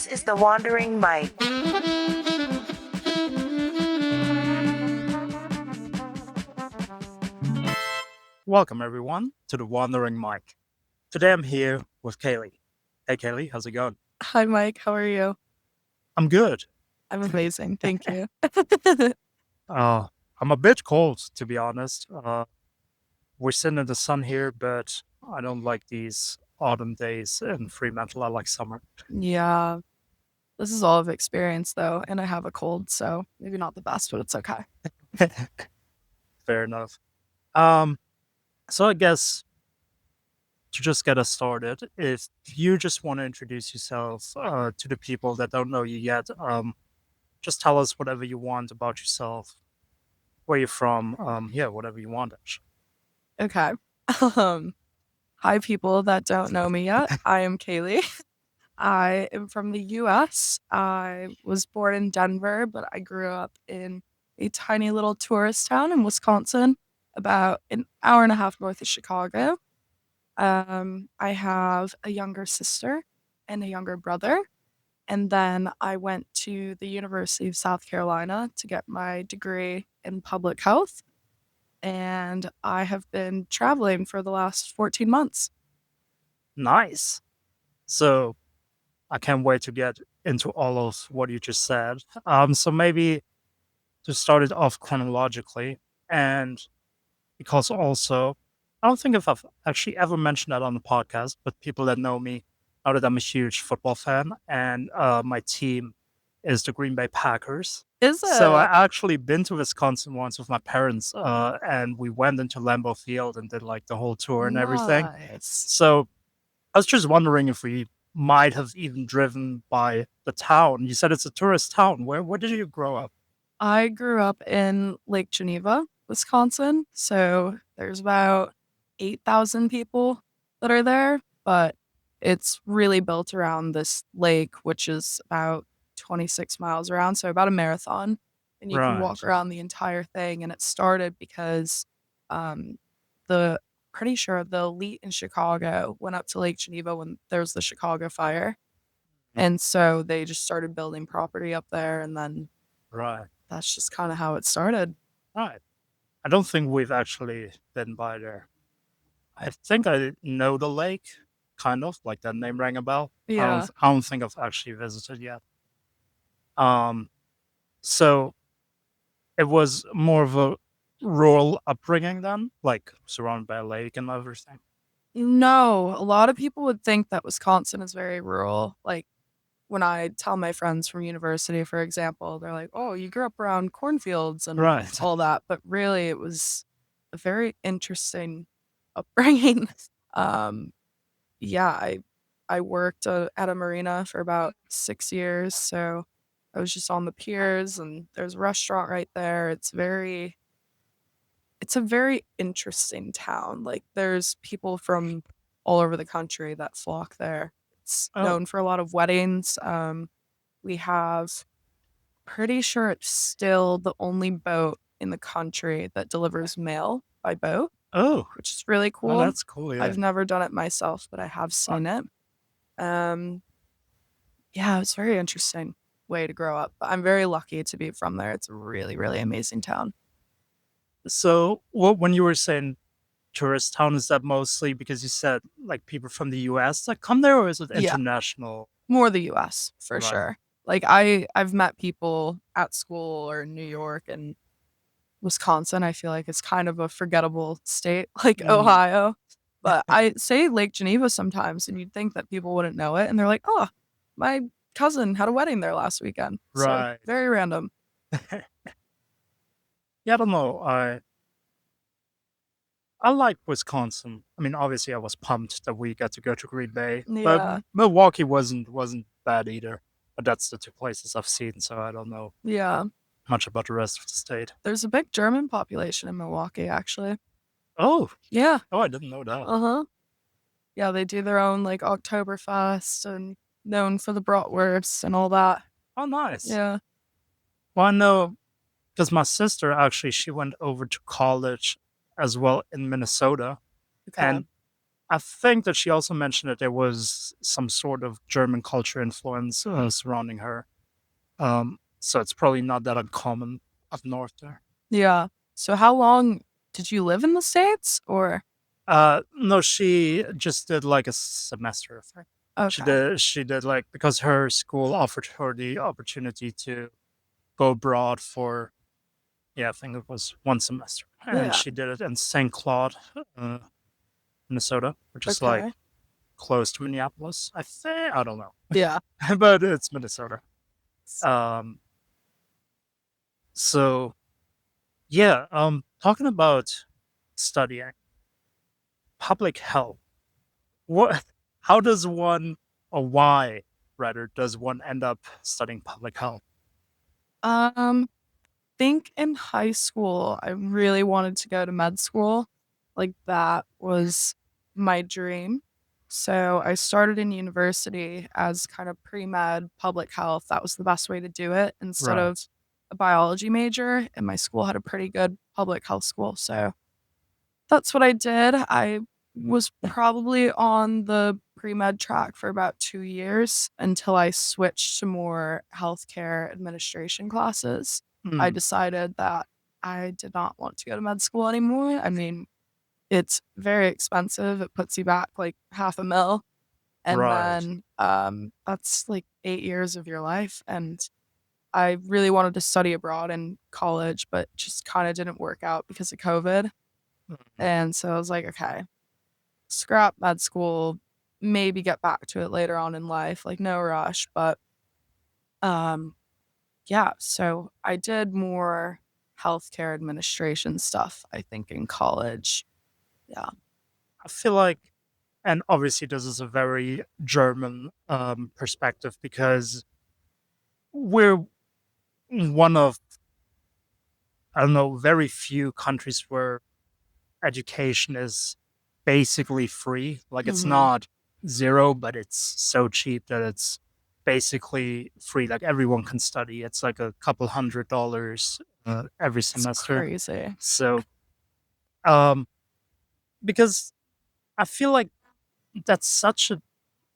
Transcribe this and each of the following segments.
This is the Wandering Mike. Welcome, everyone, to the Wandering Mike. Today I'm here with Kayli. Hey, Kayli, how's it going? Hi, Mike. How are you? I'm good. I'm amazing. Thank you. Uh, I'm a bit cold, to be honest. We're sitting in the sun here, but I don't like these autumn days in Fremantle. I like summer. Yeah, this is all I've experienced though, and I have a cold, so maybe not the best, but it's okay. Fair enough. Um, so I guess to just get us started, if you just want to introduce yourself to the people that don't know you yet, just tell us whatever you want about yourself, where you're from, yeah, whatever you want, actually. Okay. Um, Hi, people that don't know me yet. I am Kaylee. I am from the US. I was born in Denver, but I grew up in a tiny little tourist town in Wisconsin, about an hour and a half north of Chicago. I have a younger sister and a younger brother. And then I went to the University of South Carolina to get my degree in public health. And I have been traveling for the last 14 months. Nice. So I can't wait to get into all of what you just said. So maybe to start it off chronologically, and because also, I don't think if I've actually ever mentioned that on the podcast, but people that know me know that I'm a huge football fan, and my team is the Green Bay Packers. Is So it? I actually been to Wisconsin once with my parents, and we went into Lambeau Field and did like the whole tour and everything. Nice. So I was just wondering if we might have even driven by the town. You said it's a tourist town. Where did you grow up? I grew up in Lake Geneva, Wisconsin. So there's about 8,000 people that are there, but it's really built around this lake, which is about 26 miles around. So about a marathon. And you can walk Right. around the entire thing. And it started because um, the pretty sure the elite in Chicago went up to Lake Geneva when there was the Chicago fire. And so they just started building property up there. And then Right. that's just kinda how it started. Right. I don't think we've actually been by there. I think I know the lake, kind of, like that name rang a bell. Yeah. I don't think I've actually visited yet. Um, so it was more of a rural upbringing then, like surrounded by a lake and everything. No, a lot of people would think that Wisconsin is very rural. Like, when I tell my friends from university, for example, they're like, "Oh, you grew up around cornfields and Right. all that," but really it was a very interesting upbringing. Um, yeah, I worked, at a marina for about 6 years, so I was just on the piers, and there's a restaurant right there. It's a very interesting town. Like, there's people from all over the country that flock there. It's Oh, known for a lot of weddings. We have pretty sure it's still the only boat in the country that delivers mail by boat, oh, which is really oh, cool. that's cool. Yeah. I've never done it myself, but I have Uh, seen it. Um, yeah, it's very interesting way to grow up. I'm very lucky to be from there. It's a really, really amazing town. So, what when you were saying tourist town, is that mostly because you said like people from the US that come there, or is it Yeah. international? More the US for Right. sure. Like I've met people at school or in New York and Wisconsin. I feel like it's kind of a forgettable state like Mm, Ohio. But I say Lake Geneva sometimes and you'd think that people wouldn't know it and they're like, "Oh, my cousin had a wedding there last weekend." So, right. very random. Yeah, I don't know. I like Wisconsin. I mean, obviously, I was pumped that we got to go to Green Bay, but Yeah. Milwaukee wasn't bad either. But that's the two places I've seen, so I don't know Yeah. much about the rest of the state. There's a big German population in Milwaukee actually. Oh, Yeah. oh, I didn't know that. Uh-huh. Yeah, they do their own like Oktoberfest and known for the bratwurst and all that. Oh, nice. Yeah. Well, I know because my sister actually she went over to college as well in Minnesota, Okay. and I think that she also mentioned that there was some sort of German culture influence surrounding her. So it's probably not that uncommon up north there. Yeah. So how long did you live in the States or No, she just did like a semester thing. okay. She did like because her school offered her the opportunity to go abroad for yeah, I think it was one semester, and Yeah. she did it in St. Claude, uh, Minnesota, which is like Okay. close to Minneapolis. I think I don't know, Yeah. but it's Minnesota. Um, so yeah, talking about studying public health, what, how does one, or why rather, does one end up studying public health? Um think in high school I really wanted to go to med school. Like that was my dream. So I started in university as kind of pre-med public health. That was the best way to do it instead Right. of a biology major. And my school had a pretty good public health school. So that's what I did. I was probably on the pre-med track for about 2 years until I switched to more healthcare administration classes. I Mm, decided that I did not want to go to med school anymore. I mean, it's very expensive. It puts you back like half a mil, and right. then, that's like 8 years of your life, and I really wanted to study abroad in college, but just kinda didn't work out because of COVID. Mhm. And so I was like, "Okay, scrap med school, maybe get back to it later on in life, like, no rush." But, um, yeah, so I did more healthcare administration stuff, I think, in college. Yeah. I feel like, and obviously this is a very German perspective because we're one of, I don't know, very few countries where education is basically free. Like it's Mhm. not zero, but it's so cheap that it's basically free. Like everyone can study. It's like a couple $100 every It's semester. crazy. So, um, because I feel like that's such a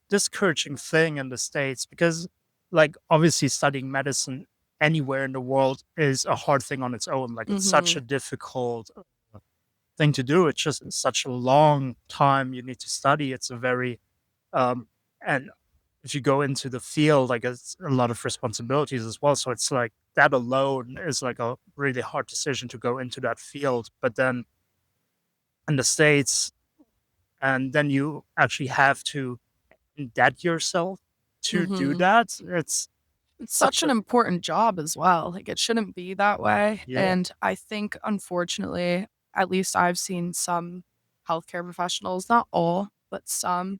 discouraging thing in the States because, like, obviously studying medicine anywhere in the world is a hard thing on its own. Like, it's such a Mhm. difficult thing to do. It's just such a long time you need to study. It's a very, um, and if you go into the field, like, it's a lot of responsibilities as well. So it's like that alone is like a really hard decision to go into that field. But then in the States, and then you actually have to embed yourself to do Mhm. that. It's It's such such an a important job as well, like, it shouldn't be that way, yeah, and I think, unfortunately, at least I've seen some healthcare professionals, not all, but some,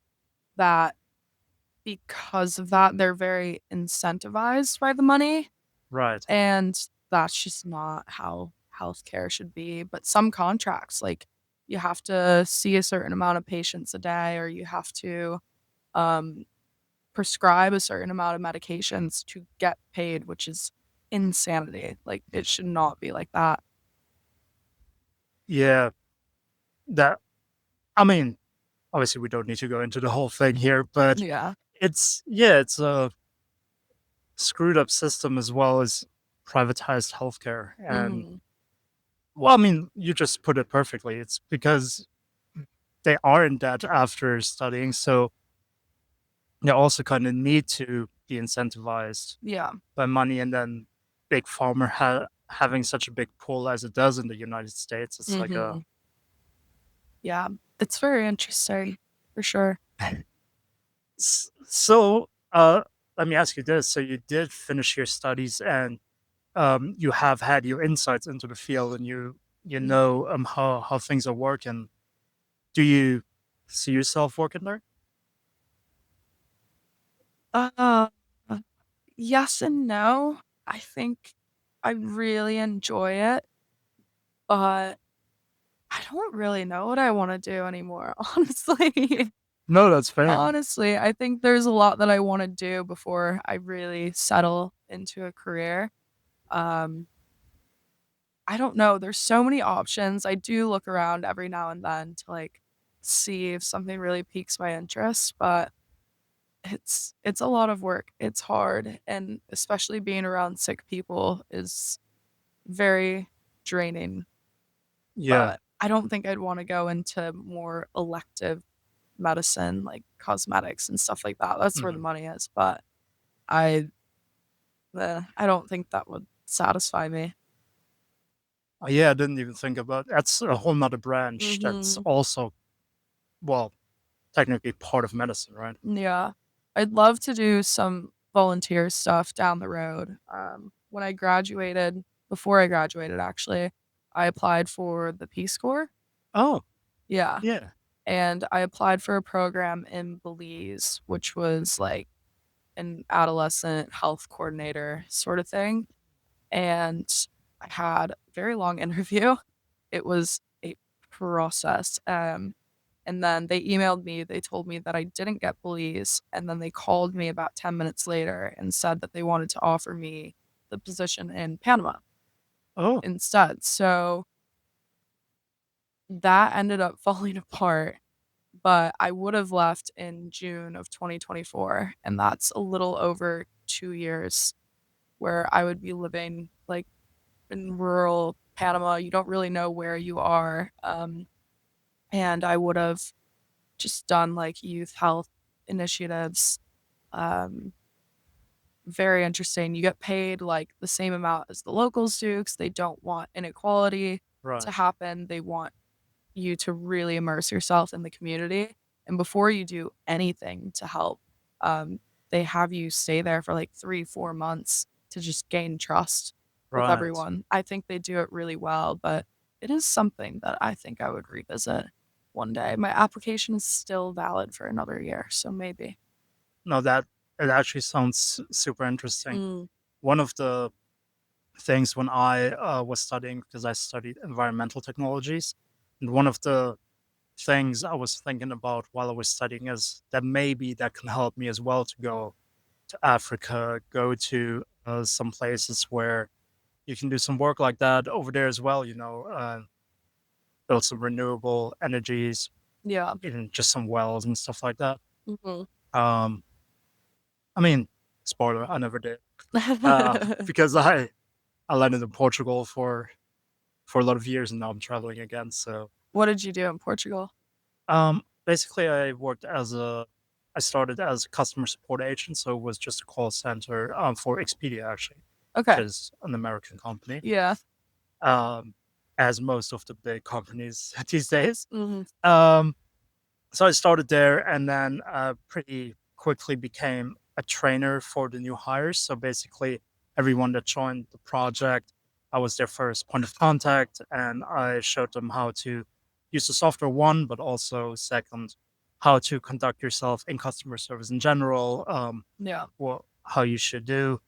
that because of that, they're very incentivized by the money, right. and that's just not how healthcare should be. But some contracts, like, you have to see a certain amount of patients a day, or you have to, um, prescribe a certain amount of medications to get paid, which is insanity. Like, it should not be like that. Yeah, that I mean, obviously we don't need to go into the whole thing here, but Yeah. it's yeah, it's a screwed up system as well as privatized healthcare. And Mhm. well, I mean, you just put it perfectly. It's because they are in debt after studying, so they also kind of need to be incentivized Yeah. by money. And then big pharma having such a big pull as it does in the United States, it's like a Mhm. Yeah. It's very interesting, for sure. So, let me ask you this. So you did finish your studies and you have had your insights into the field and you Mhm. know how things are working. Do you see yourself working there? Uh, yes and no. I think I really enjoy it, but I don't really know what I wanna do anymore, honestly. No, that's fair. Honestly, I think there's a lot that I wanna do before I really settle into a career. Um, I don't know, there's so many options. I do look around every now and then to, like, see if something really piques my interest, but it's a lot of work. It's hard, and especially being around sick people is very draining. Yeah. But I don't think I'd want to go into more elective medicine, like cosmetics and stuff like that. That's where the Mhm. money is, but I I don't think that would satisfy me. Yeah, I didn't even think about that's a whole nother branch that's Mhm. also, well, technically part of medicine, right? Yeah. I'd love to do some volunteer stuff down the road. When I graduated, before I graduated actually, I applied for the Peace Corps. Oh, Yeah. yeah. And I applied for a program in Belize, which was like an adolescent health coordinator sort of thing. And I had a very long interview. It was a process. And then they emailed me. They told me that I didn't get Belize. And then they called me about 10 minutes later and said that they wanted to offer me the position in Panama Oh, instead. So that ended up falling apart. But I would have left in June of 2024. And that's a little over 2 years where I would be living like in rural Panama. You don't really know where you are. And I would have just done like youth health initiatives. Um, Very interesting. You get paid like the same amount as the locals do because they don't want inequality to right. happen. They want you to really immerse yourself in the community. And before you do anything to help, um, they have you stay there for like 3, 4 months to just gain trust with Right. everyone. I think they do it really well, but it is something that I think I would revisit one day. My application is still valid for another year, so maybe. No, that it actually sounds super interesting. Mm, One of the things when I was studying, because I studied environmental technologies, and one of the things I was thinking about while I was studying is that maybe that can help me as well to go to Africa, go to some places where you can do some work like that over there as well, build some renewable energies, yeah. just some wells and stuff like that. Mhm. Um, I mean, spoiler, I never did. Because I landed in Portugal for a lot of years and now I'm traveling again. So What did you do in Portugal? basically I started as a customer support agent, so it was just a call center for Expedia actually, which Okay. is an American company. Yeah. Um, as most of the big companies these days. Mhm. Um, so I started there and then pretty quickly became a trainer for the new hires. So basically, everyone that joined the project, I was their first point of contact and I showed them how to use the software, one, but also second, how to conduct yourself in customer service in general, Yeah. how you should do,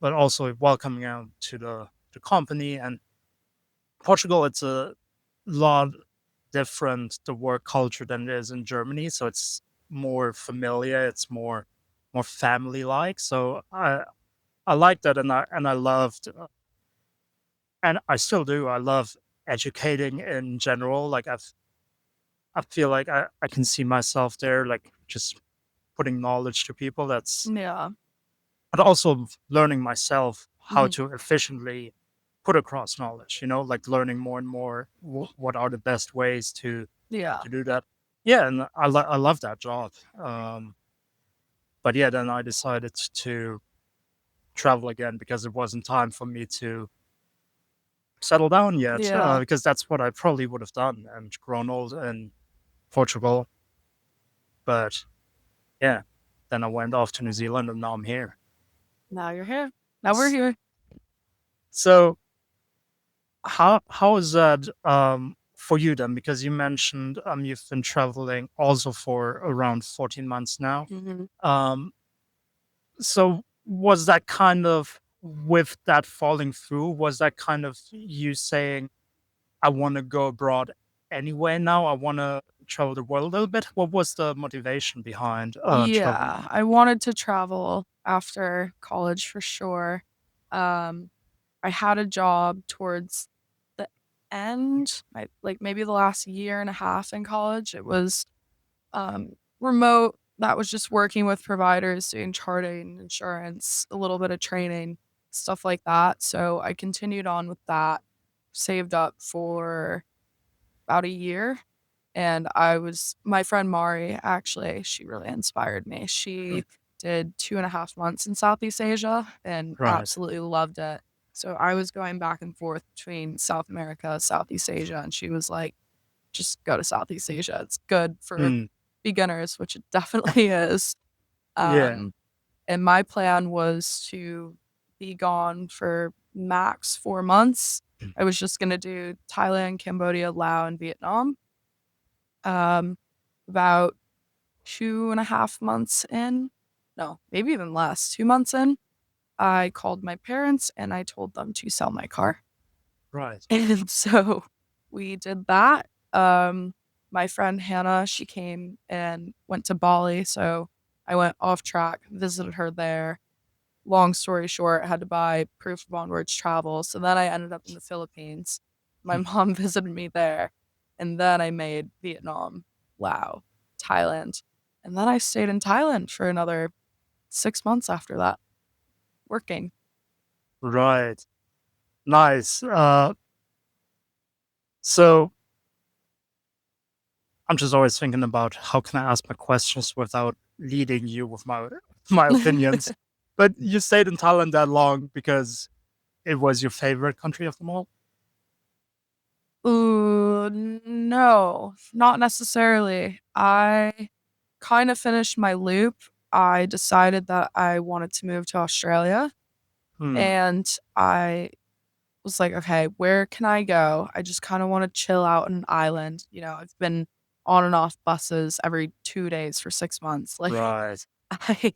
but also welcoming out to the company. And Portugal, it's a lot different the work culture than it is in Germany. So it's more familiar. It's more family like. So I like that, and I loved, and I still do. I love educating in general. Like I feel like I can see myself there, like just putting knowledge to people. That's Yeah. but also learning myself how Mhm. to efficiently put across knowledge. Like learning more and more what are the best ways Yeah. to do that. Yeah, and I love that job. But yeah, then I decided to travel again because it wasn't time for me to settle down yet. Yeah. Because that's what I probably would have done and grown old in Portugal. But yeah, then I went off to New Zealand and now I'm here. Now you're here. Now we're S- here. So how is that for you then? Because you mentioned you've been traveling also for around 14 months now. Mhm. Um, So was that kind of with that falling through, was that kind of you saying, I want to go abroad anyway now? I want to travel the world a little bit? What was the motivation behind traveling? Yeah, I wanted to travel after college for sure. Um, I had a job towards the end, like maybe the last year and a half in college, it was remote. That was just working with providers, doing charting, insurance, a little bit of training, stuff like that. So I continued on with that, saved up for about a year. And my friend Mari, actually, she really inspired me. Mm. She did 2.5 months in Southeast Asia and Right. absolutely loved it. So I was going back and forth between South America, Southeast Asia, and she was like, just go to Southeast Asia. It's good for Mm. beginners, which it definitely is. Yeah. Um, and my plan was to be gone for max 4 months. Mm. I was just going to do Thailand, Cambodia, Laos, and Vietnam. Um, about 2.5 months in, no, maybe even less, 2 months in, I called my parents and I told them to sell my car. Right. And so we did that. My friend Hannah, she came and went to Bali. So I went off track, visited her there. Long story short, I had to buy proof of onwards travel. So then I ended up in the Philippines. My Mm. mom visited me there. And then I made Vietnam, Laos, Thailand. And then I stayed in Thailand for another 6 months after that, working. Right. Nice. So I'm just always thinking about how can I ask my questions without leading you with my opinions. But you stayed in Thailand that long because it was your favorite country of them all? Ooh, no, not necessarily. I kind of finished my loop. I decided that I wanted to move to Australia Hmm. and I was like, okay, where can I go? I just kind of want to chill out on an island. I've been on and off buses every 2 days for 6 months. Like, Right. I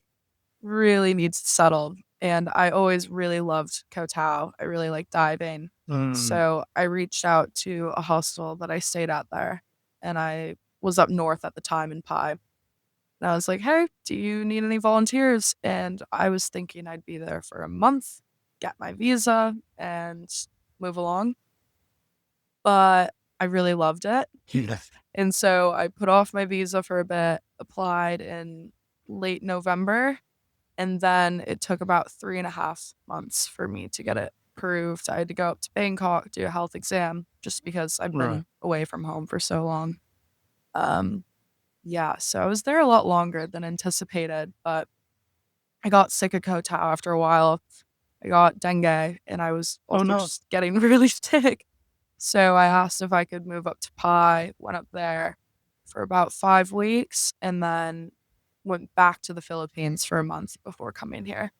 really need to settle. And I always really loved Koh Tao. I really like diving. Hmm. So I reached out to a hostel that I stayed at there. And I was up north at the time in Pai. And I was like, hey, do you need any volunteers? And I was thinking I'd be there for a month, get my visa, and move along. But I really loved it. Yeah. And so I put off my visa for a bit, applied in late November, and then it took about 3.5 months for me to get it approved. I had to go up to Bangkok, do a health exam, just because I've Right. been away from home for so long. Um, yeah, so I was there a lot longer than anticipated, but I got sick of Koh Tao after a while. I got dengue, and I was Oh also no. just getting really sick. So I asked if I could move up to Pi, went up there for about 5 weeks, and then went back to the Philippines for a month before coming here.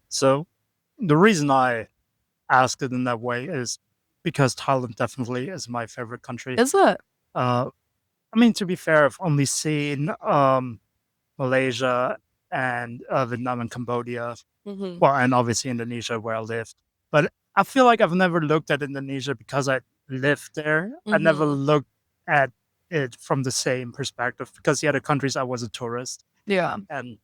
So the reason I asked it in that way is because Thailand definitely is my favorite country. Is it? Uh, I mean, to be fair, I've only seen Malaysia and Vietnam and Cambodia. Mhm. Well, and obviously Indonesia where I lived. But I feel like I've never looked at Indonesia because I lived there. I never Mhm. looked at it from the same perspective because the other countries I was a tourist. Yeah. And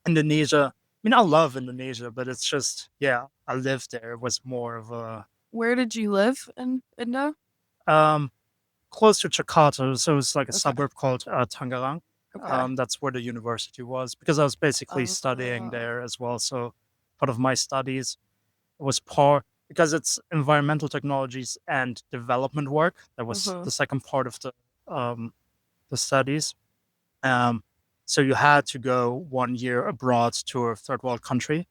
Indonesia, I mean, I love Indonesia, but it's just, yeah, I lived there. It was more of a Where did you live in Indo? um, close to Jakarta. So it's like a Okay. suburb called Tangerang. Okay. That's where the university was because I was basically studying Oh. there as well. So part of my studies was part because it's environmental technologies and development work. That was Mhm. the second part of the studies. Um, so you had to go 1 year abroad to a third world country.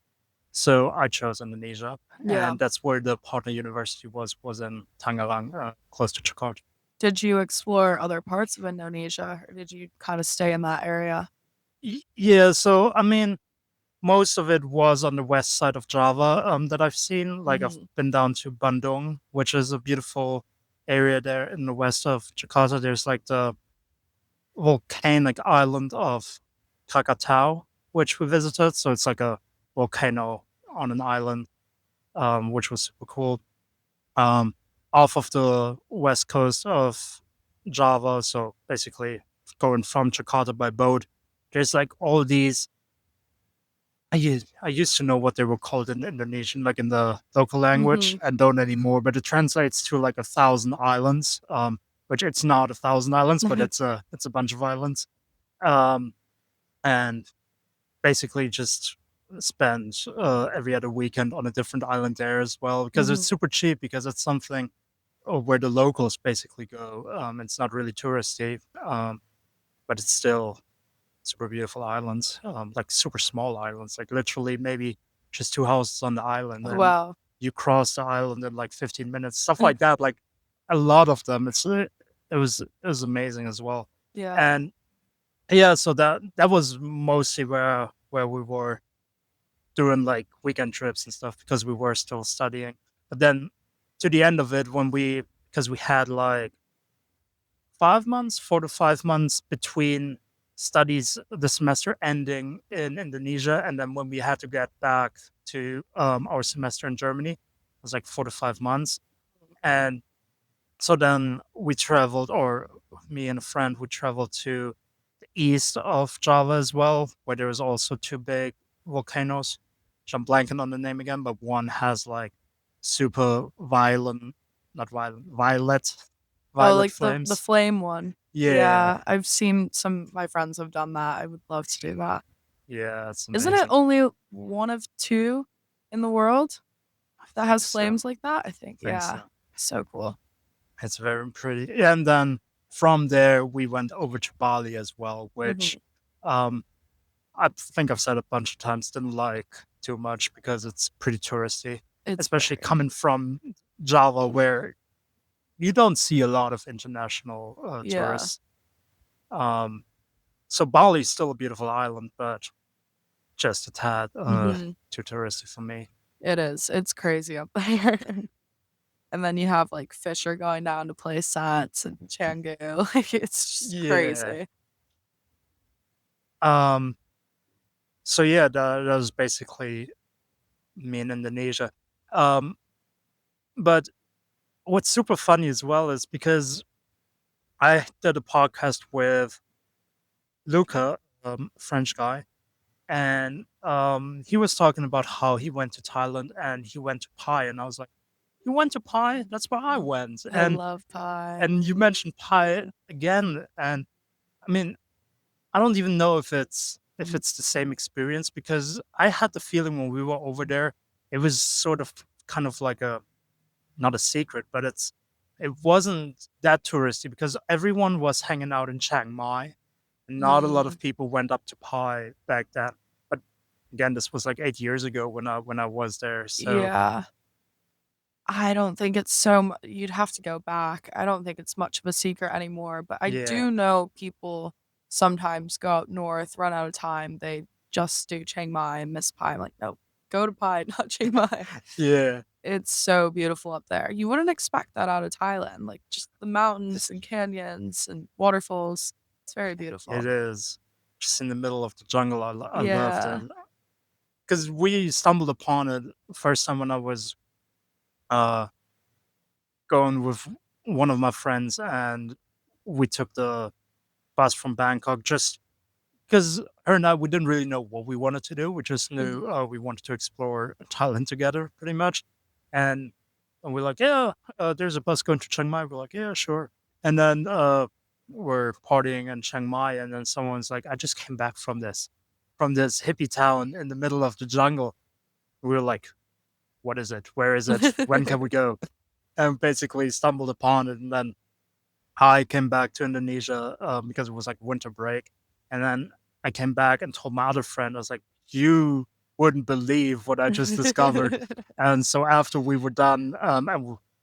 So I chose Indonesia, Yeah. and that's where the partner university was in Tangerang, close to Jakarta. Did you explore other parts of Indonesia, or did you kind of stay in that area? Yeah, so I mean, most of it was on the west side of Java that I've seen. Like I've Mhm. been down to Bandung, which is a beautiful area there in the west of Jakarta. There's like the volcanic island of Krakatau, which we visited. So it's like a volcano on an island, which was super cool. Um, Off of the west coast of Java, so basically going from Jakarta by boat, there's like all these I used to know what they were called in Indonesian, like in the local language, Mhm. and don't anymore. But it translates to like 1,000 islands, which it's not 1,000 islands, but it's a bunch of islands. Um, and basically just spend every other weekend on a different island there as well because it's Mhm. super cheap because it's something where the locals basically go. It's not really touristy, but it's still super beautiful islands, like super small islands, like literally maybe just two houses on the island, and Wow. you cross the island in like 15 minutes, stuff like that. Like a lot of them. It was amazing as well, Yeah. and yeah, so that was mostly where we were doing like weekend trips and stuff because we were still studying. But then to the end of it, when we because we had like 5 months, 4 to 5 months between studies, the semester ending in Indonesia, and then when we had to get back to our semester in Germany, it was like 4 to 5 months. And so then we traveled, or me and a friend, we traveled to the east of Java as well, where there is also two big volcanoes, which I'm blanking on the name again, but one has like super violent, not violent, Oh, violet like the flames. flame one. Yeah, Yeah, I've seen some of my friends have done that. I would love to do that. yeah, it's Isn't it amazing. only one of 2 in the world I that think has so. flames like that? I think, Think yeah. so. So cool. It's very pretty. And then from there, we went over to Bali as well, which Mhm. um, I think I've said a bunch of times, didn't like too much because it's pretty touristy, It's especially very. coming from Java, where you don't see a lot of international Yeah. tourists. Um, so Bali's still a beautiful island, but just a tad Mhm. too touristy for me. It is. It's crazy up there. And then you have, like, Fisher going down to play sets and Canggu, like, it's just Yeah. crazy. Um, so yeah, that was basically me in Indonesia. Um, but what's super funny as well is because I did a podcast with Luca, French guy, and he was talking about how he went to Thailand and he went to Pai, and I was like, "You went to Pai? That's where I went." I love pie. And you mentioned Pai again, and I mean, I don't even know if it's the same experience because I had the feeling when we were over there, it was sort of kind of like a not a secret, but it wasn't that touristy because everyone was hanging out in Chiang Mai. And not a lot Mm, of people went up to Pai back then. But again, this was like 8 years ago when I was there. So yeah. I don't think it's so mu you'd have to go back. I don't think it's much of a secret anymore, but I yeah, do know people sometimes go up north, run out of time, they just do Chiang Mai and miss Pai. I'm like, "Nope, go to Pai, not Chiang Mai." yeah, It's so beautiful up there. You wouldn't expect that out of Thailand, like, just the it, mountains and canyons and waterfalls. It's very it beautiful. is just in the middle of the jungle. I loved Yeah. it because we stumbled upon it first time when I was uh going with one of my friends, and we took the bus from Bangkok just because her and I, we didn't really know what we wanted to do. We just knew Mhm. we wanted to explore Thailand together, pretty much. And, and we're like, yeah, there's a bus going to Chiang Mai. We're like, yeah, sure. And then we're partying in Chiang Mai, and then someone's like, I just came back from this hippie town in the middle of the jungle. We were like, what is it? Where is it? When can we go? And basically stumbled upon it, and then I came back to Indonesia, because it was like winter break, and then I came back and told my other friend, I was like, "You wouldn't believe what I just discovered." And so after we were done,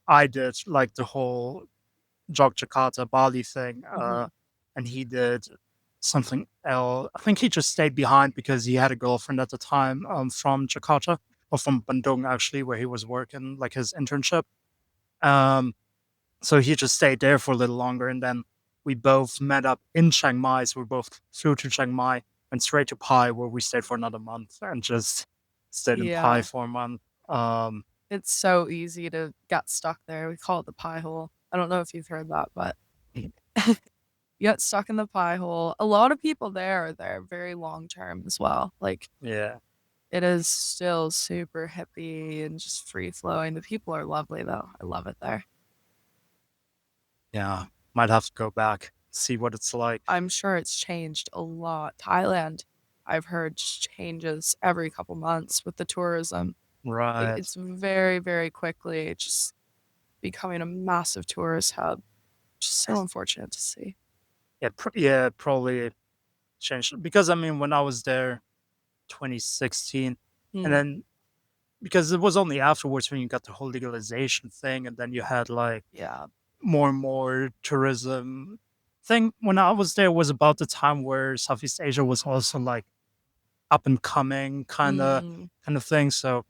I did like the whole Jogjakarta Bali thing, Mhm. and he did something else. I think he just stayed behind because he had a girlfriend at the time, from Jakarta or from Bandung actually, where he was working like his internship. Um, so he just stayed there for a little longer, and then we both met up in Chiang Mai. So we both flew to Chiang Mai and straight to Pai, where we stayed for another month and just stayed in Pai Yeah. for a month. Um, It's so easy to get stuck there. We call it the pie hole. I don't know if you've heard that, but you get stuck in the pie hole. A lot of people there are there very long term as well. Like yeah, It is still super hippie and just free flowing. The people are lovely though. I love it there. Yeah, might have to go back, see what it's like. I'm sure it's changed a lot. Thailand, I've heard changes every couple months with the tourism. Right. It's very, very quickly just becoming a massive tourist hub. Just so unfortunate to see. Yeah, probably changed because I mean when I was there 2016 and Hmm. then because it was only afterwards when you got the whole legalization thing and then you had like Yeah. more and more tourism thing. When I was there was about the time where Southeast Asia was also like up and coming Mm. kind of thing. So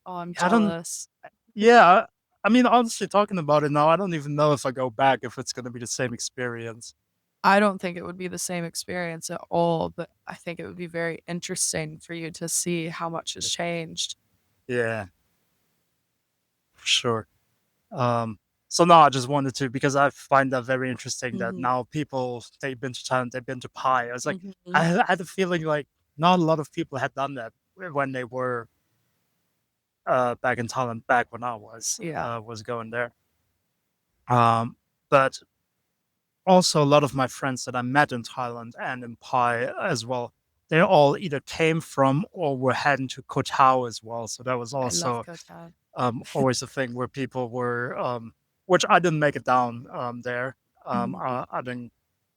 Oh, I'm I don't jealous. yeah, I mean honestly talking about it now, I don't even know if I go back if it's gonna be the same experience. I don't think it would be the same experience at all, but I think it would be very interesting for you to see how much has changed. Yeah, for sure. Um, so no, I just wanted to because I find that very interesting that Mhm. now people they've been to Thailand, they've been to Pai. I was like, Mhm. I had the feeling like not a lot of people had done that when they were back in Thailand, back when I Yeah, was going there. But also a lot of my friends that I met in Thailand and in Pai as well, they all either came from or were heading to Koh Tao as well. So that was I love also Kotan. always a thing where people were, which I didn't make it down there. Mhm. I didn't.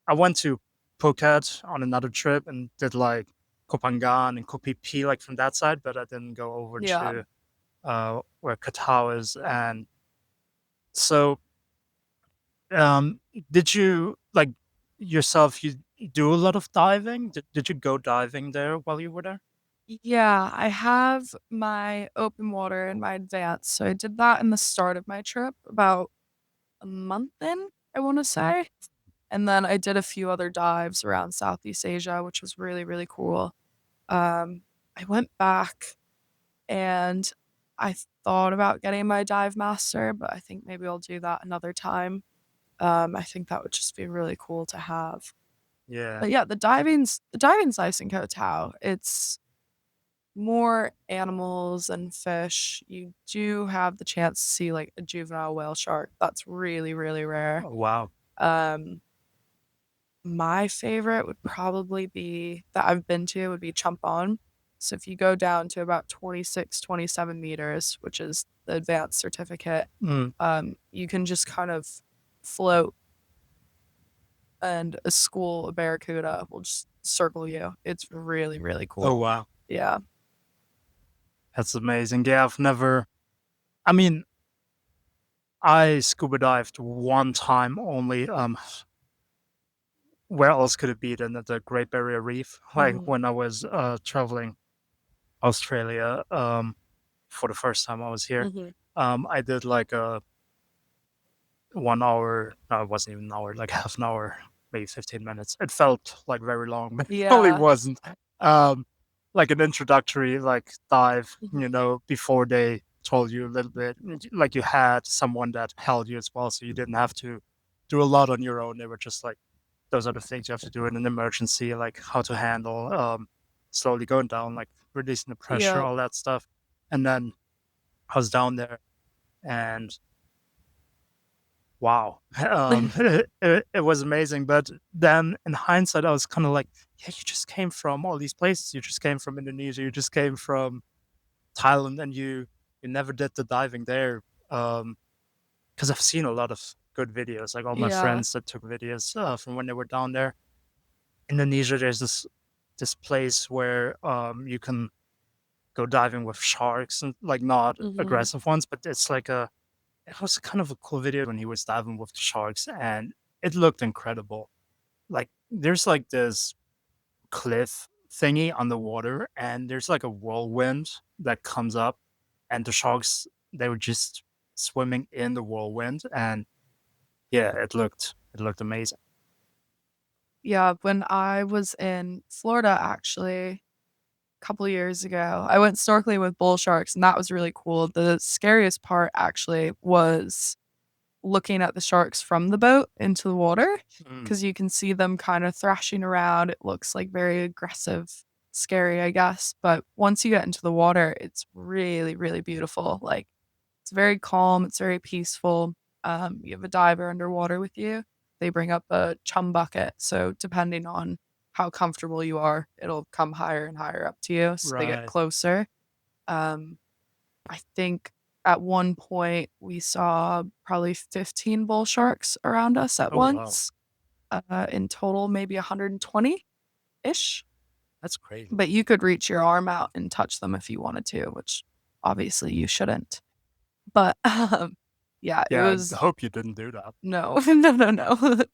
I went to Phuket on another trip and did like Koh Phangan and Koh Phi Phi, like from that side, but I didn't go over Yeah. to where Koh Tao is. And so, um, did you like yourself? You do a lot of diving. Did you go diving there while you were there? Yeah, I have my open water and my advanced. So I did that in the start of my trip, about a month in, I want to say. And then I did a few other dives around Southeast Asia, which was really, really cool. I went back and I thought about getting my dive master, but I think maybe I'll do that another time. I think that would just be really cool to have. Yeah. But yeah, the diving's nice in Koh Tao. It's more animals and fish. You do have the chance to see like a juvenile whale shark. That's really, really rare. Oh, wow. Um, my favorite would probably be that I've been to would be Chumpon. So if you go down to about 26, 27 meters, which is the advanced certificate, Mm. you can just kind of float and a school of barracuda will just circle you. It's really, really Oh, cool. wow. Yeah. That's amazing. Yeah, I've never. I mean, I scuba dived one time only. Where else could it be than at the Great Barrier Reef? Like Mhm. when I was traveling Australia for the first time I was here. Mhm. I did like a 1 hour. No, it wasn't even an hour. Like half an hour, maybe 15 minutes. It felt like very long, but it really Yeah. wasn't. Um, like an introductory like dive. Mhm. Before they told you a little bit, like you had someone that held you as well, so you didn't have to do a lot on your own. They were just like those are the things you have to do in an emergency, like how to handle slowly going down, like releasing the pressure, Yeah. all that stuff. And then I was down there and wow, it was amazing. But then in hindsight, I was kind of like, yeah, you just came from all these places. You just came from Indonesia. You just came from Thailand, and you never did the diving there. Because I've seen a lot of good videos, like all my Yeah. friends that took videos from when they were down there. Indonesia, there's this place where you can go diving with sharks and like not Mhm. aggressive ones, but it's like a it was kind of a cool video when he was diving with the sharks and it looked incredible. Like there's like this cliff thingy on the water and there's like a whirlwind that comes up and the sharks they were just swimming in the whirlwind and yeah, it looked amazing. Yeah, when I was in Florida actually a couple years ago, I went snorkeling with bull sharks and that was really cool. The scariest part actually was looking at the sharks from the boat into the water Mm, because you can see them kind of thrashing around. It looks like very aggressive scary, I guess. But once you get into the water, it's really, really beautiful. Like it's very calm, it's very peaceful. You have a diver underwater with you. They bring up a chum bucket. So depending on how comfortable you are, it'll come higher and higher up to you. So they get Right. closer. Um, I think at one point we saw probably 15 bull sharks around us at Oh, wow. once. In total, maybe 120 ish. That's crazy. But you could reach your arm out and touch them if you wanted to, which obviously you shouldn't. But yeah, it Yeah, I was hope you didn't do that. no, no, no, no.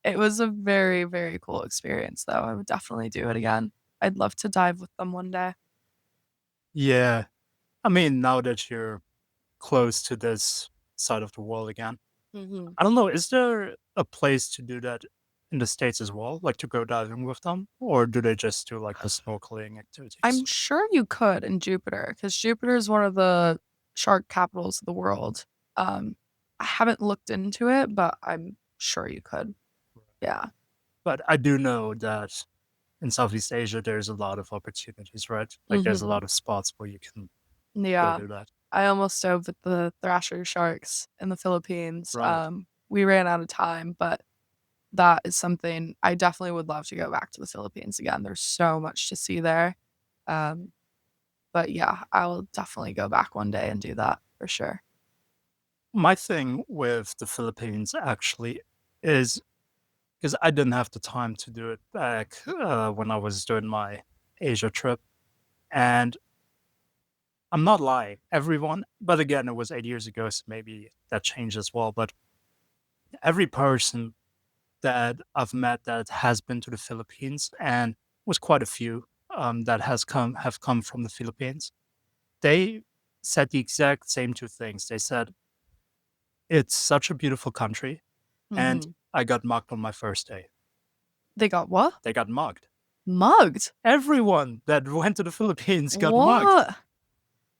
It was a very, very cool experience, though. I would definitely do it again. I'd love to dive with them one day. Yeah. I mean, now that you're close to this side of the world again, Mhm. I don't know, is there a place to do that in the States as well? Like to go diving with them? Or do they just do like the snorkeling activities? I'm sure you could in Jupiter because Jupiter is one of the shark capitals of the world. Um, I haven't looked into it, but I'm sure you could. Yeah. But I do know that in Southeast Asia, there's a lot of opportunities, right? Like there's a Hmm. lot of spots where you can go Yeah. do that. I almost dove with the thrasher sharks in the Philippines. Right. We ran out of time, but that is something I definitely would love to go back to the Philippines again. There's so much to see there. Um, but yeah, I'll definitely go back one day and do that for sure. My thing with the Philippines actually is because I didn't have the time to do it back when I was doing my Asia trip. And I'm not lying, everyone, but again, it was 8 years ago, so maybe that changed as well. But every person that I've met that has been to the Philippines, and was quite a few that have come from the Philippines, they said the exact same two things. They said it's such a beautiful country, and Hmm. I got mugged on my first day. They got what? They got mugged. Mugged? Everyone that went to the Philippines got mugged. What?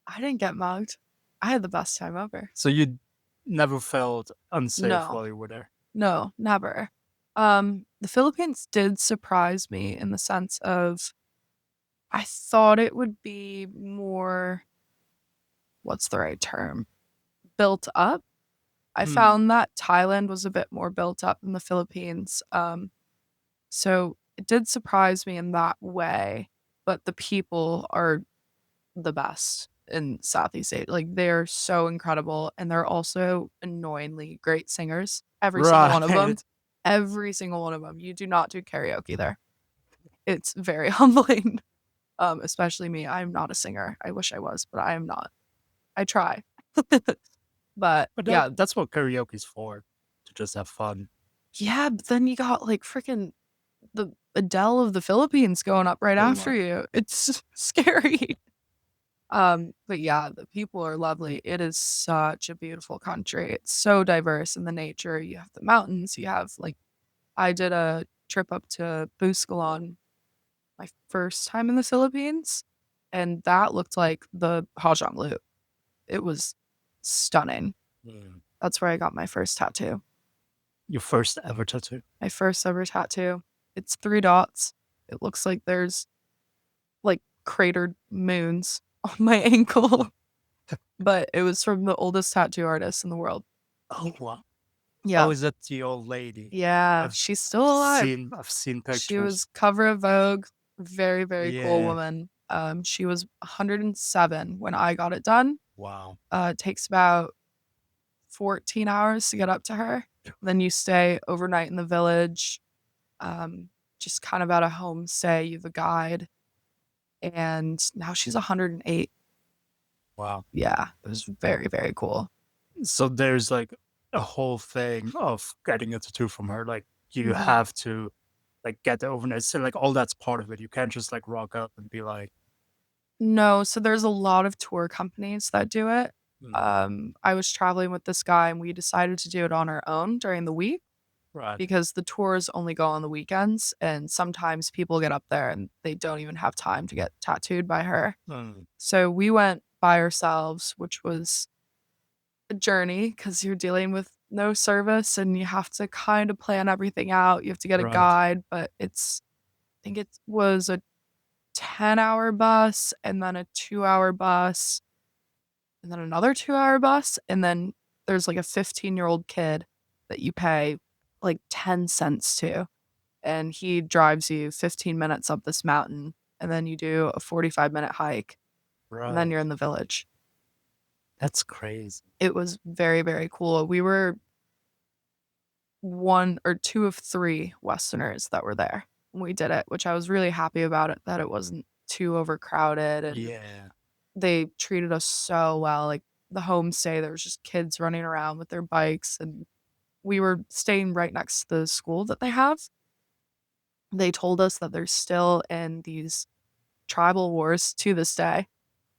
I didn't get mugged. I had the best time ever. So you never felt unsafe No, while you were there. no, never. The Philippines did surprise me in the sense of I thought it would be more, what's the right term? Built up. I Hmm. found that Thailand was a bit more built up than the Philippines. So it did surprise me in that way, but the people are the best in Southeast Asia. Like they're so incredible and they're also annoyingly great singers. Every single one of them. Right. Every single one of them. You do not do karaoke there. It's very humbling. Especially me. I'm not a singer. I wish I was, but I am not. I try. But But yeah, that's what karaoke's for, to just have fun. yeah, but then you got like freaking the Adele of the Philippines going up right Oh after wow. you. It's scary. But yeah, the people are lovely. It is such a beautiful country. It's so diverse in the nature. You have the mountains, you have like I did a trip up to Buscalan my first time in the Philippines, and that looked like the Hajong Loop. It was stunning. Mm. That's where I got my first tattoo. Your first ever tattoo. My first ever tattoo. It's 3 dots. It looks like there's like cratered moons on my ankle, but it was from the oldest tattoo artist in the world. Oh wow. Oh, Yeah. is that the old lady? Yeah, I've she's still alive. I've seen She pictures. was cover of Vogue. Very, very cool Yeah. woman. She was 107 when I got it done. Wow. It takes about 14 hours to get up to her. Then you stay overnight in the village, um, just kind of at a homestay. You have a guide, and now she's 108. Wow. Yeah, it was very, very cool. So there's like a whole thing of getting a tattoo from her. Like you Mhm. have to like get the overnight. So like all that's part of it. You can't just like rock up and be like, No, so there's a lot of tour companies that do it. "Mm, I was traveling with this guy and we decided to do it on our own during the week right. because the tours only go on the weekends and sometimes people get up there and they don't even have time to get tattooed by her. Mm, So we went by ourselves, which was a journey because you're dealing with no service and you have to kind of plan everything out. You have to get a right. guide, but I think it was a 10-hour bus and then a 2-hour bus and then another 2-hour bus, and then there's like a 15-year-old kid that you pay like 10 cents to, and he drives you 15 minutes up this mountain, and then you do a 45-minute hike, and then Right. you're in the village. That's crazy. It was very, very cool. We were one or two of three Westerners that were there when we did it, which I was really happy about it, that it wasn't too overcrowded, and Yeah. they treated us so well. Like the homestay, there was just kids running around with their bikes, and we were staying right next to the school that they have. They told us that they're still in these tribal wars to this day.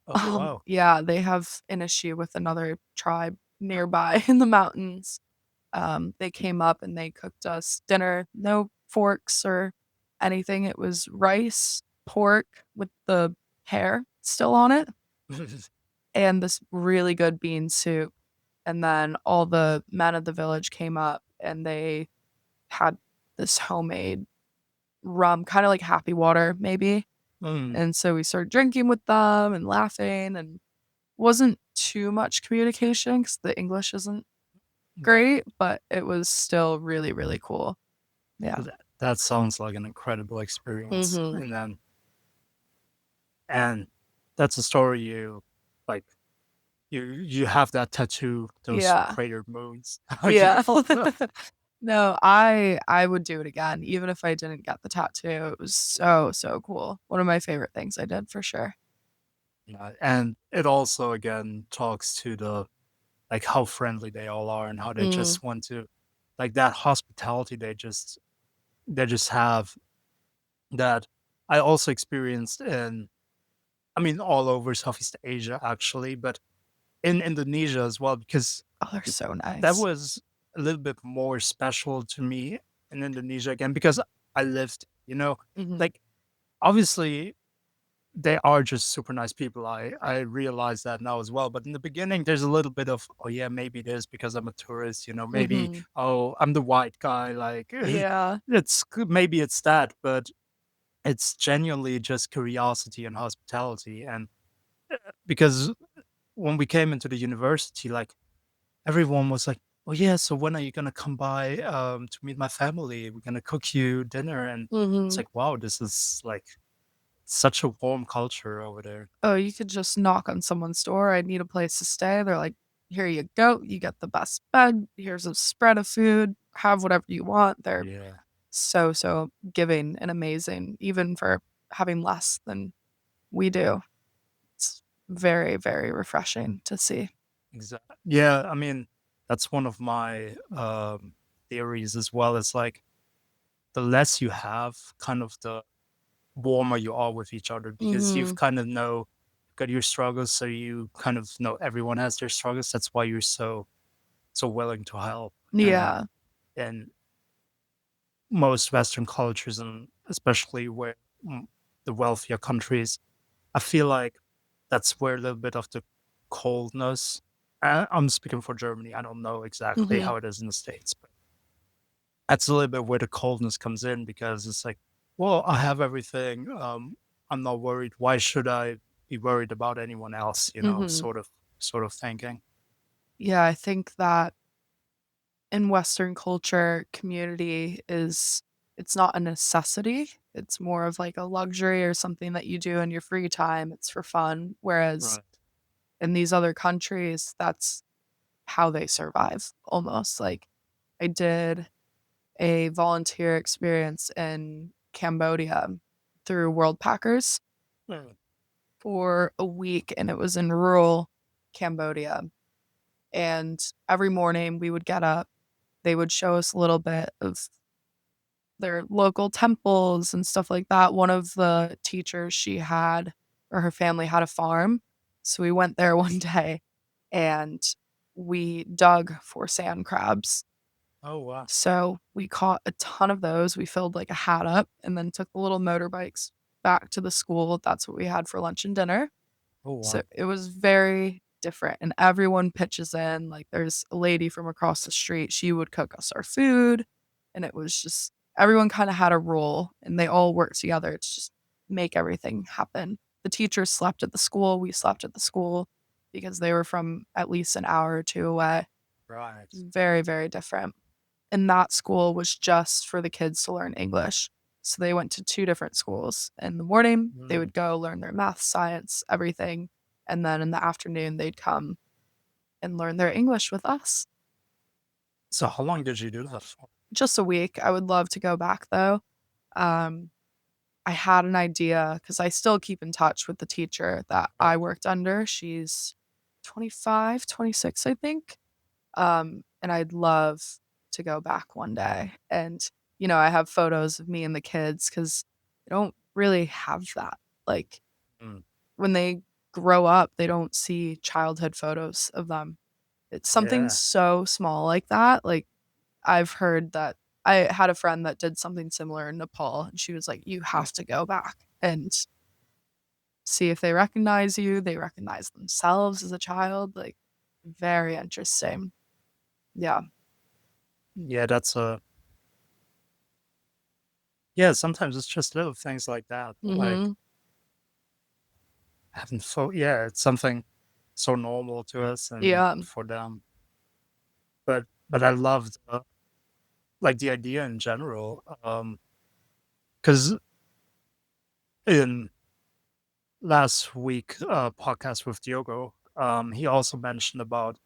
Oh, wow. Yeah, they have an issue with another tribe nearby in the mountains. They came up and they cooked us dinner, no forks or anything. It was rice, pork with the hair still on it, and this really good bean soup. And then all the men of the village came up and they had this homemade rum, kind of like happy water, maybe. Mm. And so we started drinking with them and laughing, and wasn't too much communication because the English isn't great, but it was still really, really cool. Yeah. That sounds like an incredible experience. Mhm. And that's a story you like. You have that tattoo, those Yeah. crater moons. Yeah. Yeah. No, I would do it again, even if I didn't get the tattoo. It was so, so cool. One of my favorite things I did for sure. Yeah, and it also again talks to the like how friendly they all are and how they Mm. just want to like that hospitality they just have that I also experienced in I mean all over Southeast Asia actually, but in Indonesia as well because Oh, they're so that nice. was a little bit more special to me in Indonesia again because I lived, Mhm. like obviously they are just super nice people. I realize that now as well. But in the beginning, there's a little bit of, oh yeah, maybe it is because I'm a tourist. Maybe Mhm. oh I'm the white guy. Like Yeah. maybe it's that, but it's genuinely just curiosity and hospitality. And because when we came into the university, like everyone was like, oh yeah, so when are you gonna come by to meet my family? We're gonna cook you dinner, and it's Mhm. like wow, this is like such a warm culture over there. Oh, you could just knock on someone's door. I need a place to stay. They're like, here you go. You get the best bed. Here's a spread of food. Have whatever you want. They're Yeah. so, so giving and amazing, even for having less than we do. It's very, very refreshing to see. Exactly. Yeah, I mean, that's one of my theories as well. It's like the less you have, kind of the warmer you are with each other because you've Mhm. kind of got your struggles, so you kind of know everyone has their struggles. That's why you're so willing to help. And Yeah. in most Western cultures, and especially where mm, the wealthier countries, I feel like that's where a little bit of the coldness. I'm speaking for Germany. I don't know exactly Mhm. how it is in the States, but that's a little bit where the coldness comes in because it's like, well, I have everything. I'm not worried. Why should I be worried about anyone else? Mhm. Sort of thinking. Yeah, I think that in Western culture, community it's not a necessity. It's more of like a luxury or something that you do in your free time. It's for fun. Whereas Right. in these other countries, that's how they survive almost. Like I did a volunteer experience in Cambodia through World Packers Mm. for a week, and it was in rural Cambodia. And every morning we would get up, they would show us a little bit of their local temples and stuff like that. One of the teachers she had or her family had a farm. So we went there one day and we dug for sand crabs. Oh wow. So we caught a ton of those. We filled like a hat up and then took the little motorbikes back to the school. That's what we had for lunch and dinner. Oh So wow. it was very different, and everyone pitches in. Like, there's a lady from across the street, she would cook us our food, and it was just everyone kinda had a role, and they all worked together. It's just make everything happen. The teachers slept at the school, we slept at the school because they were from at least an hour or two away. Right. Very, very different. And that school was just for the kids to learn English. So they went to two different schools. In the morning, they Mm. would go learn their math, science, everything. And then in the afternoon, they'd come and learn their English with us. So how long did you do that for? Just a week. I would love to go back though. Um, I had an idea because I still keep in touch with the teacher that Right. I worked under. She's 25, 26, I think. And I'd love to go back one day. And, I have photos of me and the kids because they don't really have that. Like Mm. when they grow up, they don't see childhood photos of them. It's something Yeah. so small like that. Like I've heard that I had a friend that did something similar in Nepal, and she was like, "You have to go back and see if they recognize you. They recognize themselves as a child." Like, very interesting. Yeah. Yeah, that's a yeah, sometimes it's just little things like that, like Mhm. having yeah, it's something so normal to us and Yeah. for them. But I loved, like, the idea in general, because in last week, podcast with Diogo, he also mentioned about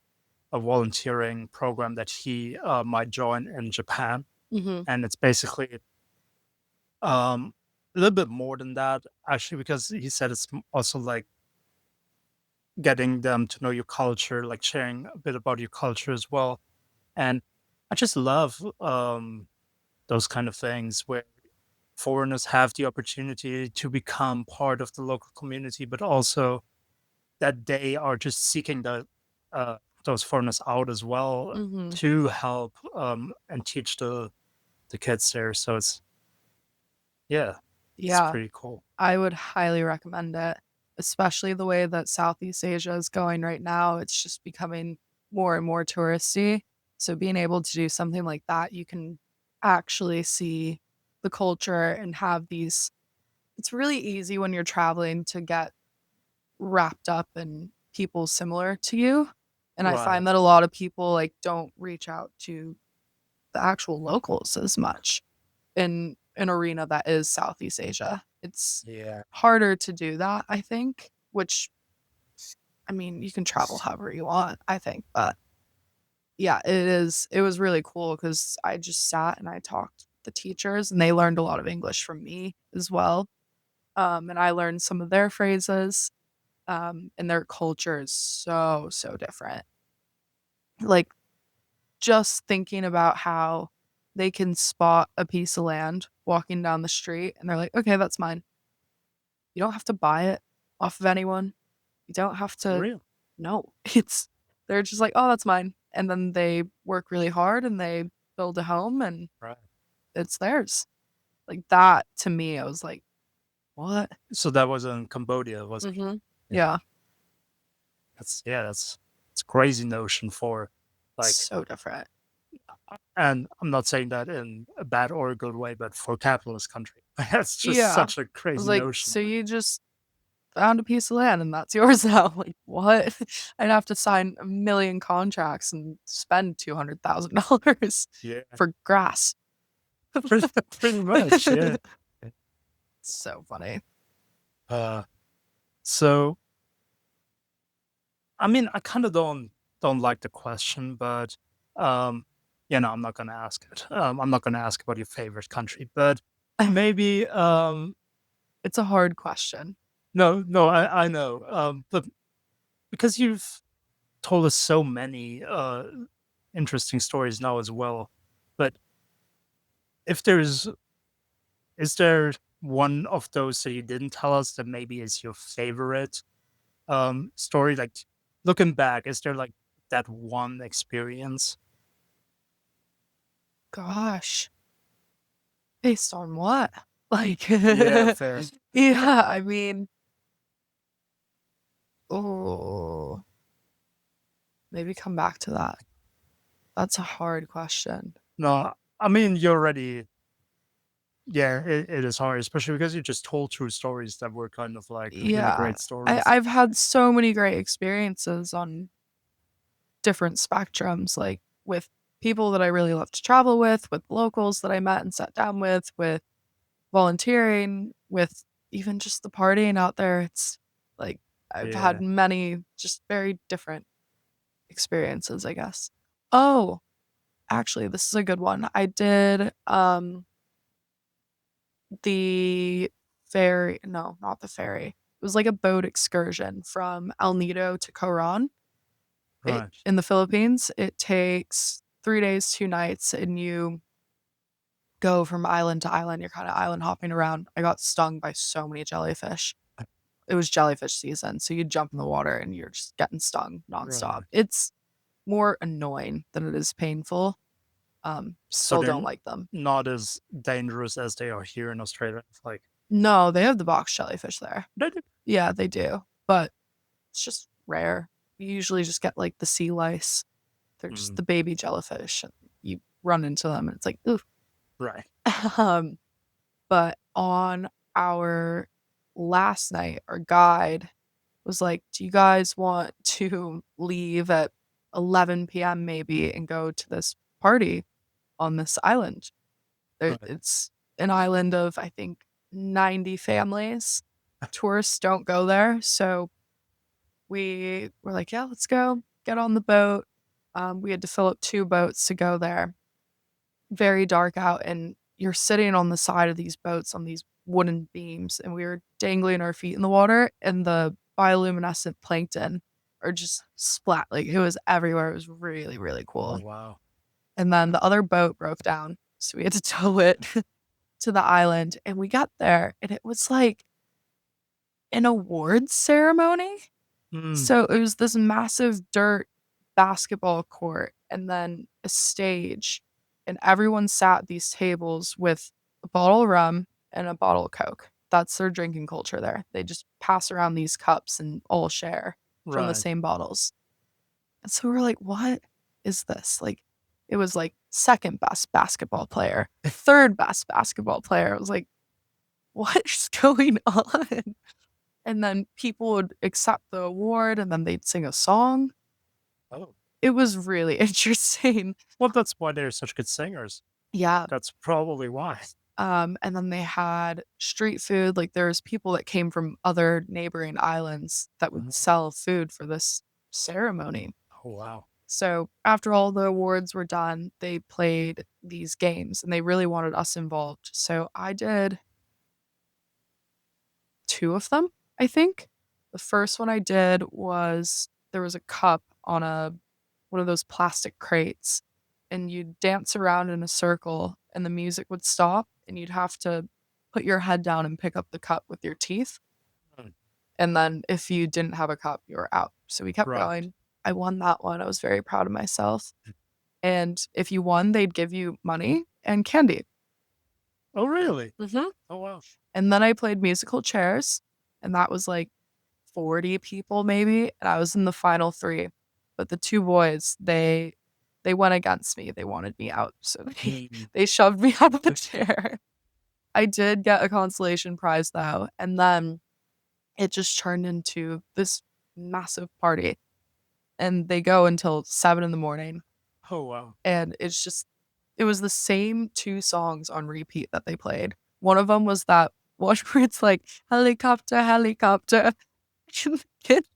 a volunteering program that he, might join in Japan, Mhm. and it's basically, um, a little bit more than that, actually, because he said it's also, like, getting them to know your culture, like, sharing a bit about your culture as well, and I just love, those kind of things where foreigners have the opportunity to become part of the local community, but also that they are just seeking uh, those foreigners out as well Mhm. to help and teach the kids there. So yeah, it's Yeah. pretty cool. I would highly recommend it, especially the way that Southeast Asia is going right now. It's just becoming more and more touristy. So being able to do something like that, you can actually see the culture and have these it's really easy when you're traveling to get wrapped up in people similar to you. And I Right. find that a lot of people like don't reach out to the actual locals as much in an arena that is Southeast Asia. It's Yeah. harder to do that, I think, which I mean, you can travel however you want, I think, but yeah, it was really cool because I just sat and I talked to the teachers and they learned a lot of English from me as well. And I learned some of their phrases. And their culture is so, so different. Like just thinking about how they can spot a piece of land walking down the street and they're like, okay, that's mine. You don't have to buy it off of anyone. You don't have For to real. no. It's they're just like, "Oh, that's mine." And then they work really hard and they build a home and Right. it's theirs. Like that to me, I was like, "What?" So that was in Cambodia, was it? Mhm. Yeah. Yeah. That's yeah, that's it's crazy notion for like So different. and I'm not saying that in a bad or a good way, but for a capitalist country. That's just Yeah. such a I was crazy like, notion. "So you just found a piece of land and that's yours now?" Like, "What?" I'd have to sign a million contracts and spend $200,000 Yeah. for grass. Pretty much, yeah. So funny. Uh, so I mean, I kind of don't like the question, but um, I'm not gonna ask it. I'm not gonna ask about your favorite country, but maybe It's a hard question. no, I know, but because you've told us so many interesting stories now as well, but if there's is there one of those that you didn't tell us that maybe is your favorite story? Like looking back, is there like that one experience? Gosh. Based on what? Like, Yeah, fair. yeah, I mean, oh, maybe come back to that. That's a hard question. No, I mean Yeah, it is hard, especially because you just told true stories that were kind of like really Yeah. great stories. I've had so many great experiences on different spectrums, like with people that I really love to travel with locals that I met and sat down with volunteering, with even just the partying out there. It's like I've had Yeah, many just very different experiences, I guess. Oh, actually, this is a good one. I did the ferry, no, not the ferry. It was like a boat excursion from El Nido to Coron. It right, in the Philippines. It takes 3 days, 2 nights, and you go from island to island. You're kind of island hopping around. I got stung by so many jellyfish. It was jellyfish season, so you jump in the water and you're just getting stung nonstop. right. It's more annoying than it is painful. So Still they're don't like them. not as dangerous as they are here in Australia. It's like No, they have the box jellyfish there. they do. Yeah, they do, but it's just rare. You usually just get like the sea lice. They're just Mm, the baby jellyfish, and you run into them, and it's like, ooh. right, um, but on our last night, our guide was like, "Do you guys want to leave at 11 p.m. maybe and go to this party on this island?" right, It's an island of, I think, 90 families. Tourists don't go there. So we were like, yeah, let's go get on the boat. We had to fill up 2 boats to go there. Very dark out. And you're sitting on the side of these boats on these wooden beams. And we were dangling our feet in the water. And the bioluminescent plankton are just splat. Like it was everywhere. It was really, really oh cool. wow. And then the other boat broke down. So we had to tow it to the island, and we got there, and it was like an awards ceremony. Mm, So it was this massive dirt basketball court and then a stage, and everyone sat at these tables with a bottle of rum and a bottle of Coke. That's their drinking culture there. They just pass around these cups and all share from the right. same bottles. And so we're like, what is this? Like, it was like second best basketball player, third best basketball player. I was like, what is going on? And then people would accept the award and then they'd sing a song. Oh, It was really interesting. well, that's why they're such good singers. Yeah. That's probably why. And then they had street food. Like there's people that came from other neighboring islands that would Oh, sell food for this ceremony. oh, wow. So after all the awards were done, they played these games and they really wanted us involved. So I did 2 of them, I think. The first one I did was there was a cup on a one of those plastic crates, and you'd dance around in a circle and the music would stop and you'd have to put your head down and pick up the cup with your teeth. Mm, And then if you didn't have a cup, you were out. So we kept right. going. I won that one. I was very proud of myself. And if you won, they'd give you money and candy. Oh, really? Mhm. Oh, wow. And then I played musical chairs, and that was like 40 people maybe, and I was in the final 3. But the 2 boys, they went against me. They wanted me out, so they Mm, they shoved me out of the chair. I did get a consolation prize though, and then it just turned into this massive party, and they go until 7 in the morning, oh, wow. and it was the same 2 songs on repeat that they played. One of them was that one where it's like, "Helicopter, helicopter." And the kids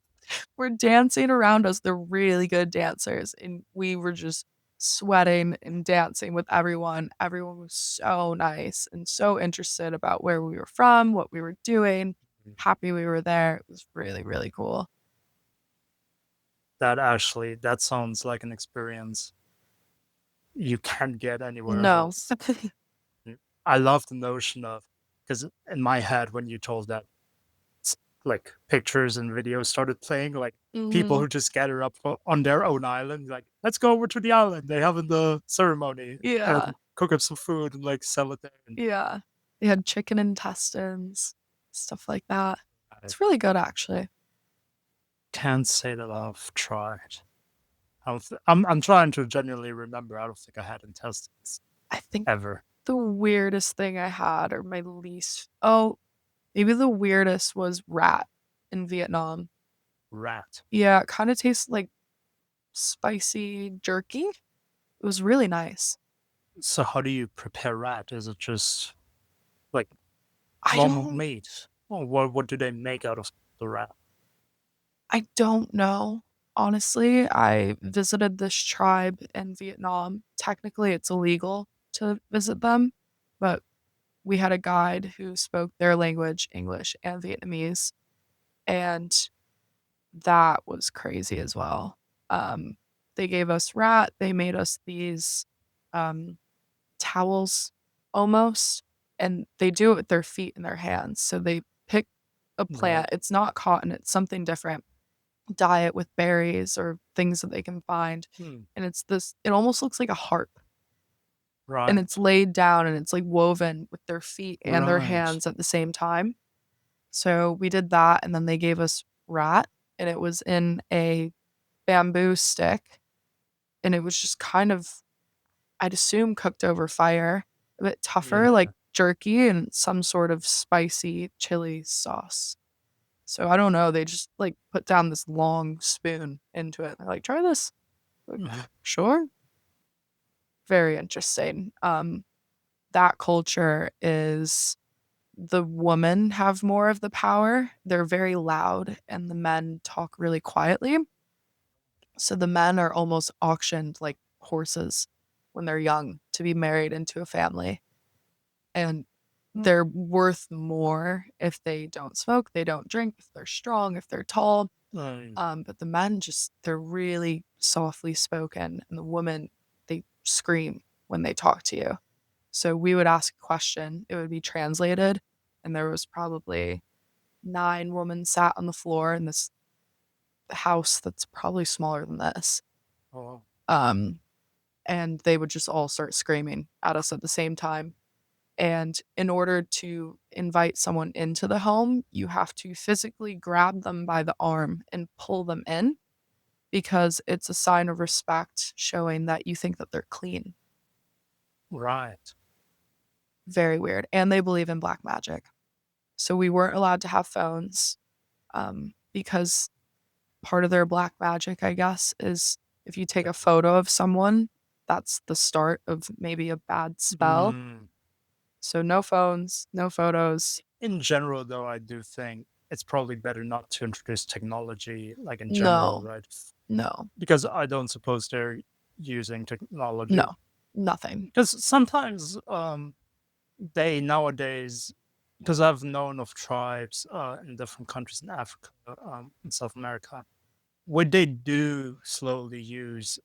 were dancing around us. They're really good dancers, and we were just sweating and dancing with everyone. Everyone was so nice and so interested about where we were from, what we were doing, Mm. happy we were there. It was really, really cool. That sounds like an experience you can't get anywhere No. else. Mm. I love the notion of, because in my head, when you told that, like pictures and videos started playing, like people Mhm. who just gather up on their own island, like let's go over to the island. They having the ceremony Yeah. and cook up some food and like sell it there. And Yeah. They had chicken intestines, stuff like that. I It's really good, actually. can't say that I've tried. I'm trying to genuinely remember. I don't think I had intestines I think ever. the weirdest thing I had or my least oh, maybe the weirdest was rat in Vietnam. Rat. Yeah, it kinda tastes like spicy jerky. It was really nice. So how do you prepare rat? Is it just like I normal don't meat? Or what do they make out of the rat? I don't know. Honestly, I visited this tribe in Vietnam. Technically, it's illegal to visit them, but we had a guide who spoke their language, English and Vietnamese, and that was crazy as well. They gave us rat, they made us these um, towels almost, and they do it with their feet and their hands. So they pick a Right. plant. It's not cotton, it's something different. Dye it with berries or things that they can find. Hmm. And it's this, it almost looks like a harp. And it's Right. laid down and it's like woven with their feet and their Right. hands at the same time. So we did that, and then they gave us rat, and it was in a bamboo stick, and it was just kind of, I'd assume, cooked over fire, a bit tougher, like Yeah. jerky and some sort of spicy chili sauce. So I don't know, they just like put down this long spoon into it. They're like, try this. Like, sure. Very interesting. That culture is the women have more of the power. They're very loud and the men talk really quietly. So the men are almost auctioned like horses when they're young to be married into a family. And they're worth more if they don't smoke, they don't drink, if they're strong, if they're tall. But the men just, they're really softly spoken. And the women, they scream when they talk to you. So we would ask a question, it would be translated. And there was probably 9 women sat on the floor in this house that's probably smaller than this. Oh, Um, and they would just all start screaming at us at the same time. And in order to invite someone into the home, you have to physically grab them by the arm and pull them in because it's a sign of respect showing that you think that they're clean. right. Very weird. And they believe in black magic. So we weren't allowed to have phones because part of their black magic, I guess, is if you take a photo of someone, that's the start of maybe a bad spell. Mm. So no phones, no photos. In general, though, I do think it's probably better not to introduce technology, like in general, No, right? no, Because I don't suppose they're using technology. no, nothing. Because sometimes they nowadays, because I've known of tribes in different countries in Africa, in South America, where they do slowly use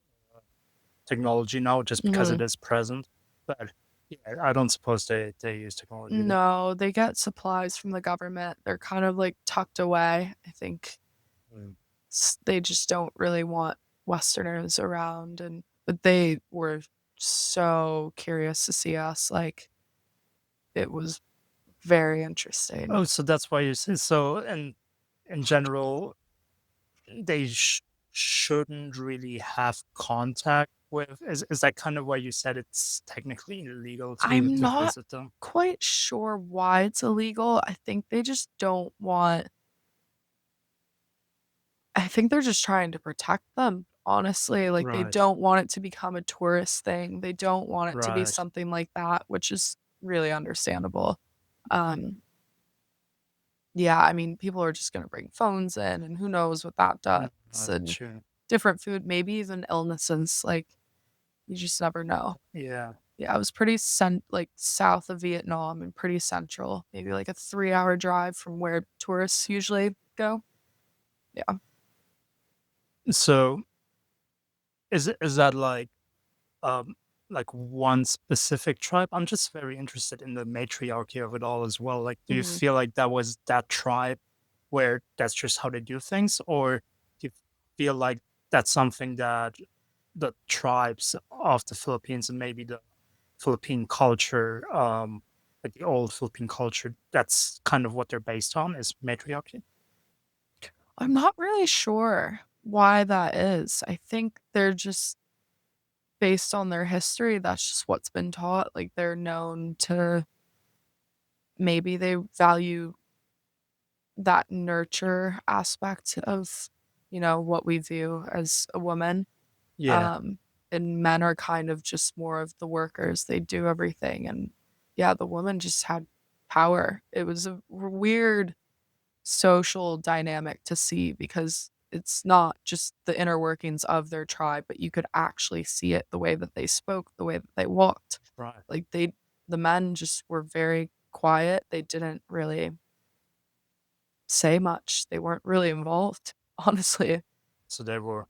technology now just because Mhm. it is present. But yeah, I don't suppose they use technology there. No, they get supplies from the government. They're kind of like tucked away. I think Mm. they just don't really want Westerners around. And but they were so curious to see us. Like it was very interesting. Oh, so that's why you say so. And in general, they shouldn't really have contact with. Is that kind of why you said it's technically illegal I'm to not visit them? quite sure why it's illegal. I think they're just trying to protect them, honestly. Like, they Right, don't want it to become a tourist thing. They don't want it to be right. something like that, which is really understandable. Um, yeah, I mean, people are just gonna bring phones in, and who knows what that does, and True. different food, maybe even illnesses, like, you just never know. Yeah. Yeah, I was pretty like, south of Vietnam and pretty central, maybe, like, a 3-hour drive from where tourists usually go. Yeah. So is that um like one specific tribe? I'm just very interested in the matriarchy of it all as well. Like, do you Mhm. feel like that was that tribe where that's just how they do things, or do you feel like that's something that the tribes of the Philippines and maybe the Philippine culture, like the old Philippine culture, that's kind of what they're based on is matriarchy? I'm not really sure why that is. I think they're just based on their history, that's just what's been taught. Like they're known to maybe they value that nurture aspect of, what we view as a woman. Yeah, Um, and men are kind of just more of the workers. They do everything. And yeah, the woman just had power. It was a weird social dynamic to see because it's not just the inner workings of their tribe, but you could actually see it the way that they spoke, the way that they walked. right. Like the men just were very quiet. They didn't really say much. They weren't really involved, honestly. So they were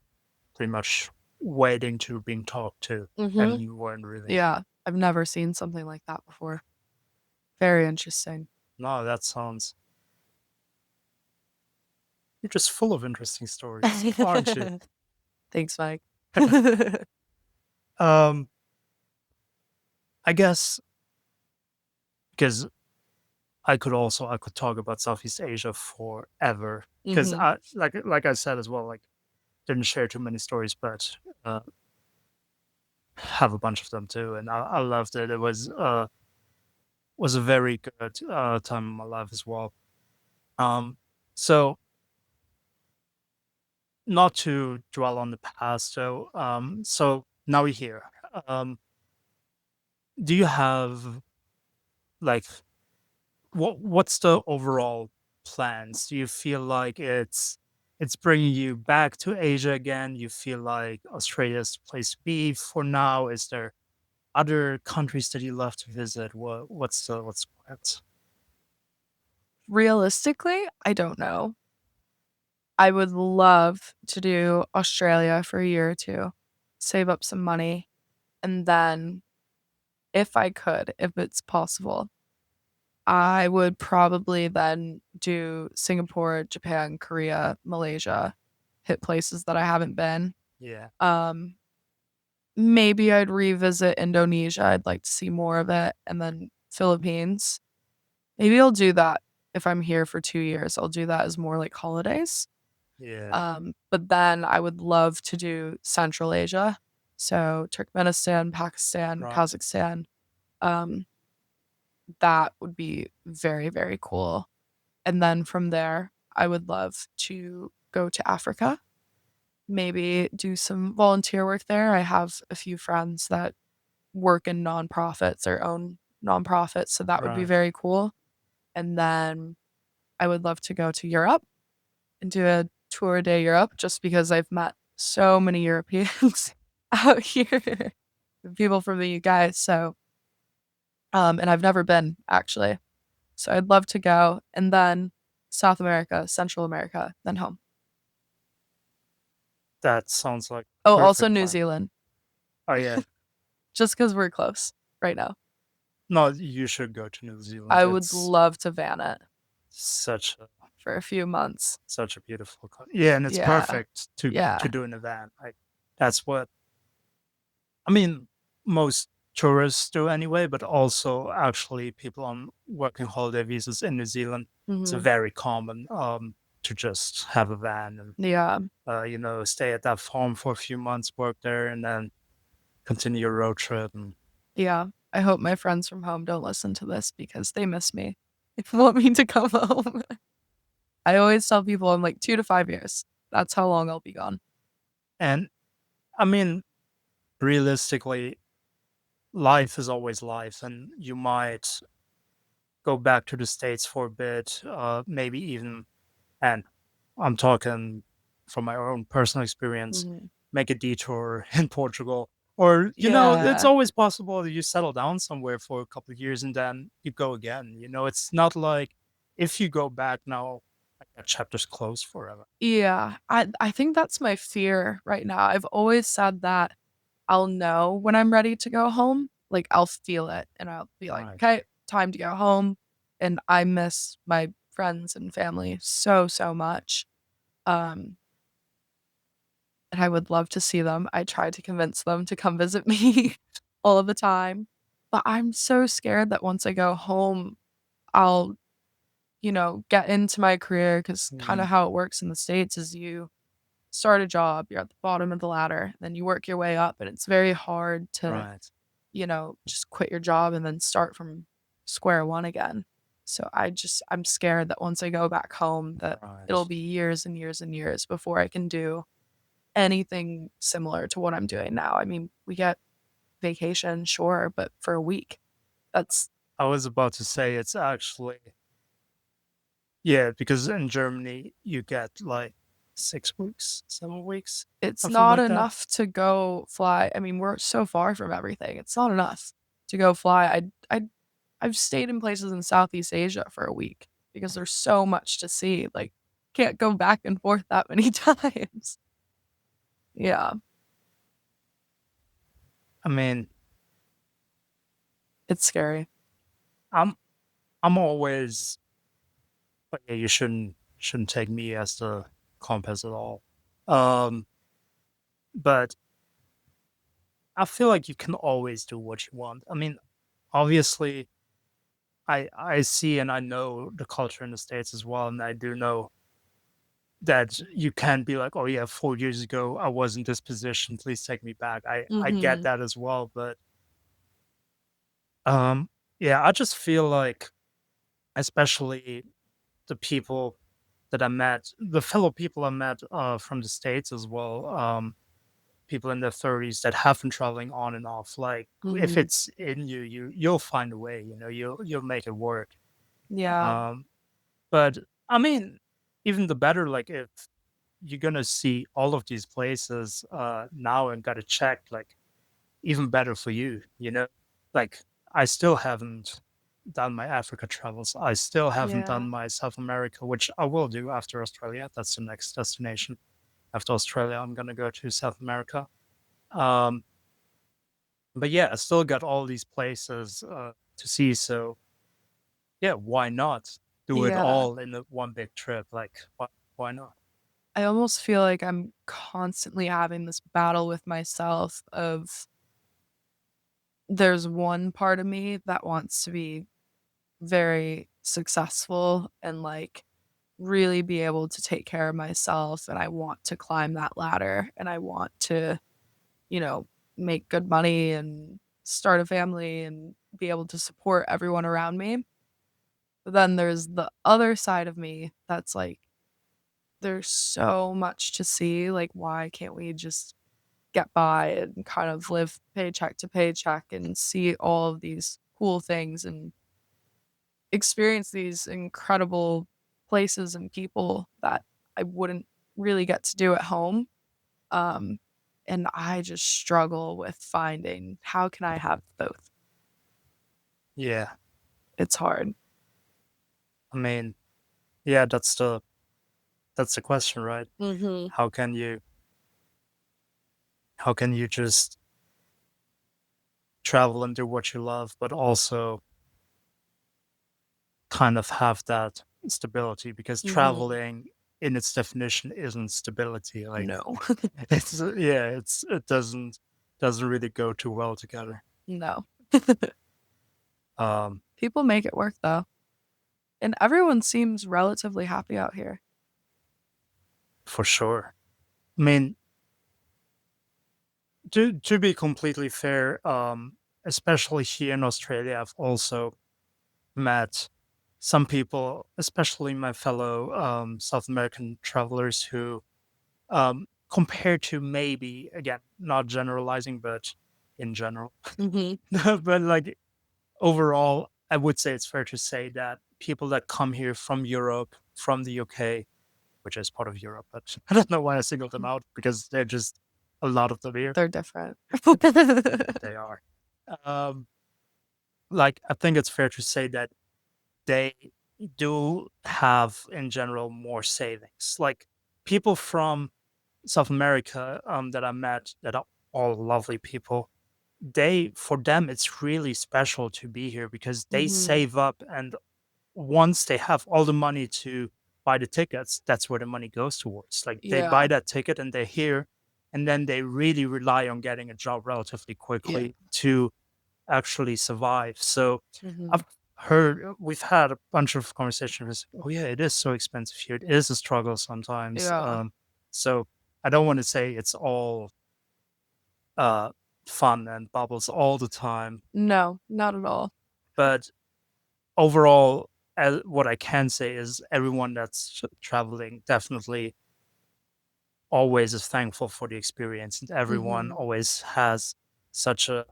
pretty much waiting to being talked to, Mhm. and you weren't really. Yeah, I've never seen something like that before. Very interesting. No, that sounds. You're just full of interesting stories, aren't you? Thanks, Mike. um, I guess because I could talk about Southeast Asia forever. Because Mhm. I like I said as well, like didn't share too many stories, but uh, have a bunch of them too, and I loved it. It was a very good time in my life as well. Um, so not to dwell on the past, so now we're here. Um, do you have like what's the overall plans? Do you feel like it's bringing you back to Asia again? You feel like Australia's the place to be for now? Is there other countries that you love to visit? What's the plans? Realistically, I don't know. I would love to do Australia for a year or 2, save up some money, and then if I could, if it's possible, I would probably then do Singapore, Japan, Korea, Malaysia, hit places that I haven't been. Yeah, Um, Maybe I'd revisit Indonesia, I'd like to see more of it, and then Philippines. Maybe I'll do that if I'm here for 2 years, I'll do that as more like holidays. yeah, But then I would love to do Central Asia, so Turkmenistan, Pakistan, right, Kazakhstan. Um, that would be very, very cool. And then from there, I would love to go to Africa, maybe do some volunteer work there. I have a few friends that work in nonprofits or own nonprofits, so that would be right. very cool. And then I would love to go to Europe and do a tour de Europe just because I've met so many Europeans out here, people from the UK. So, and I've never been actually. So I'd love to go. And then South America, Central America, then home. That sounds like Oh, also perfect New plan. Zealand, Oh yeah, just because we're close right now. no, you should go to New Zealand. I would It's love to van it such a for a few months. such a beautiful yeah, and it's Yeah. perfect to Yeah. do in a van. Like that's what I mean. Most tourists do anyway, but also actually people on working holiday visas in New Zealand. It's Hmm. very common to just have a van and Yeah. stay at that farm for a few months, work there, and then continue your road trip. And Yeah. I hope my friends from home don't listen to this because they miss me. They want me to come home. I always tell people I'm like 2 to 5 years. That's how long I'll be gone. and I mean, realistically, life is always life, and you might go back to the States for a bit, maybe even, and I'm talking from my own personal experience, Mhm. make a detour in Portugal. Or, it's Yeah. always possible that you settle down somewhere for a couple of years and then you go again. It's not like if you go back now, like that chapter's closed forever. Yeah. I think that's my fear right now. I've always said that I'll know when I'm ready to go home. Like I'll feel it and I'll be like, Right. "Okay, time to go home." And I miss my friends and family so, so much. Um, and I would love to see them. I try to convince them to come visit me all of the time. But I'm so scared that once I go home, I'll, get into my career because kind Mm, of how it works in the States is you start a job, you're at the bottom of the ladder, then you work your way up, and it's very hard to, Right. just quit your job and then start from square one again. So I'm scared that once I go back home that it'll Right. be years and years and years before I can do anything similar to what I'm doing now. I mean, we get vacation, sure, but for a week. That's I was about to say it's actually yeah, because in Germany you get like 6 weeks, 7 weeks, it's something not like that. enough to go fly. I mean, we're so far from everything. It's not enough to go fly. I've stayed in places in Southeast Asia for a week because there's so much to see. Like, can't go back and forth that many times. Yeah, I mean, it's scary. I'm I'm always but yeah, you shouldn't take me as the compass at all. Um, but I feel like you can always do what you want. I mean, obviously, I see and I know the culture in the States as well, and I do know that you can be like, "Oh, yeah, 4 years ago, I was in this position, please take me back." I get Mhm. that as well, but, um, yeah, I just feel like, especially the people that I met the fellow people I met, from the States as well, people in their 30s that have been traveling on and off, like, if Mhm. it's in you, you'll find a way, you'll make it work. Yeah. Um, but, I mean, even the better, like, if you're gonna see all of these places, now and gotta check, like, even better for you, you know? Like, I still haven't done my Africa travels. I still haven't Yeah. done my South America, which I will do after Australia. That's the next destination. After Australia, I'm gonna go to South America. Um, but yeah, I still got all these places to see. So yeah, why not do it Yeah. all in the one big trip? Like, why not? I almost feel like I'm constantly having this battle with myself of there's one part of me that wants to be very successful and like really be able to take care of myself, and I want to climb that ladder, and I want to, you know, make good money and start a family and be able to support everyone around me. But then there's the other side of me that's like there's so much to see, like why can't we just get by and kind of live paycheck to paycheck and see all of these cool things and experience these incredible places and people that I wouldn't really get to do at home. Um, and I just struggle with finding how can I have both? Yeah, It's hard. I mean, yeah, that's the question, right? Mhm. How can you how can you just travel and do what you love, but also kind of have that stability? Because Mhm. traveling in its definition isn't stability. Like No. it's yeah, it doesn't really go too well together. No. Um, People make it work though. And everyone seems relatively happy out here. for sure. I mean, to be completely fair, especially here in Australia, I've also met some people, especially my fellow South American travelers, who, compared to maybe again not generalizing, but in general, Mhm. but like overall, I would say it's fair to say that people that come here from Europe, from the UK, which is part of Europe, but I don't know why I singled them out because they're just a lot of them here. They're different. They are. Um, like I think it's fair to say that they do have in general more savings. Like people from South America that I met that are all lovely people, they for them it's really special to be here because they Mhm. save up and once they have all the money to buy the tickets, that's where the money goes towards. Like they buy Yeah. that ticket and they're here, and then they really rely on getting a job relatively Yeah. quickly to actually survive. So Mhm. I've heard we've had a bunch of conversations. Oh yeah, it is so expensive here. It is a struggle sometimes. Yeah. So I don't want to say it's all uh, fun and bubbles all the time, No, not at all. but overall, what I can say is everyone that's traveling definitely always is thankful for the experience, and everyone Mhm. always has such a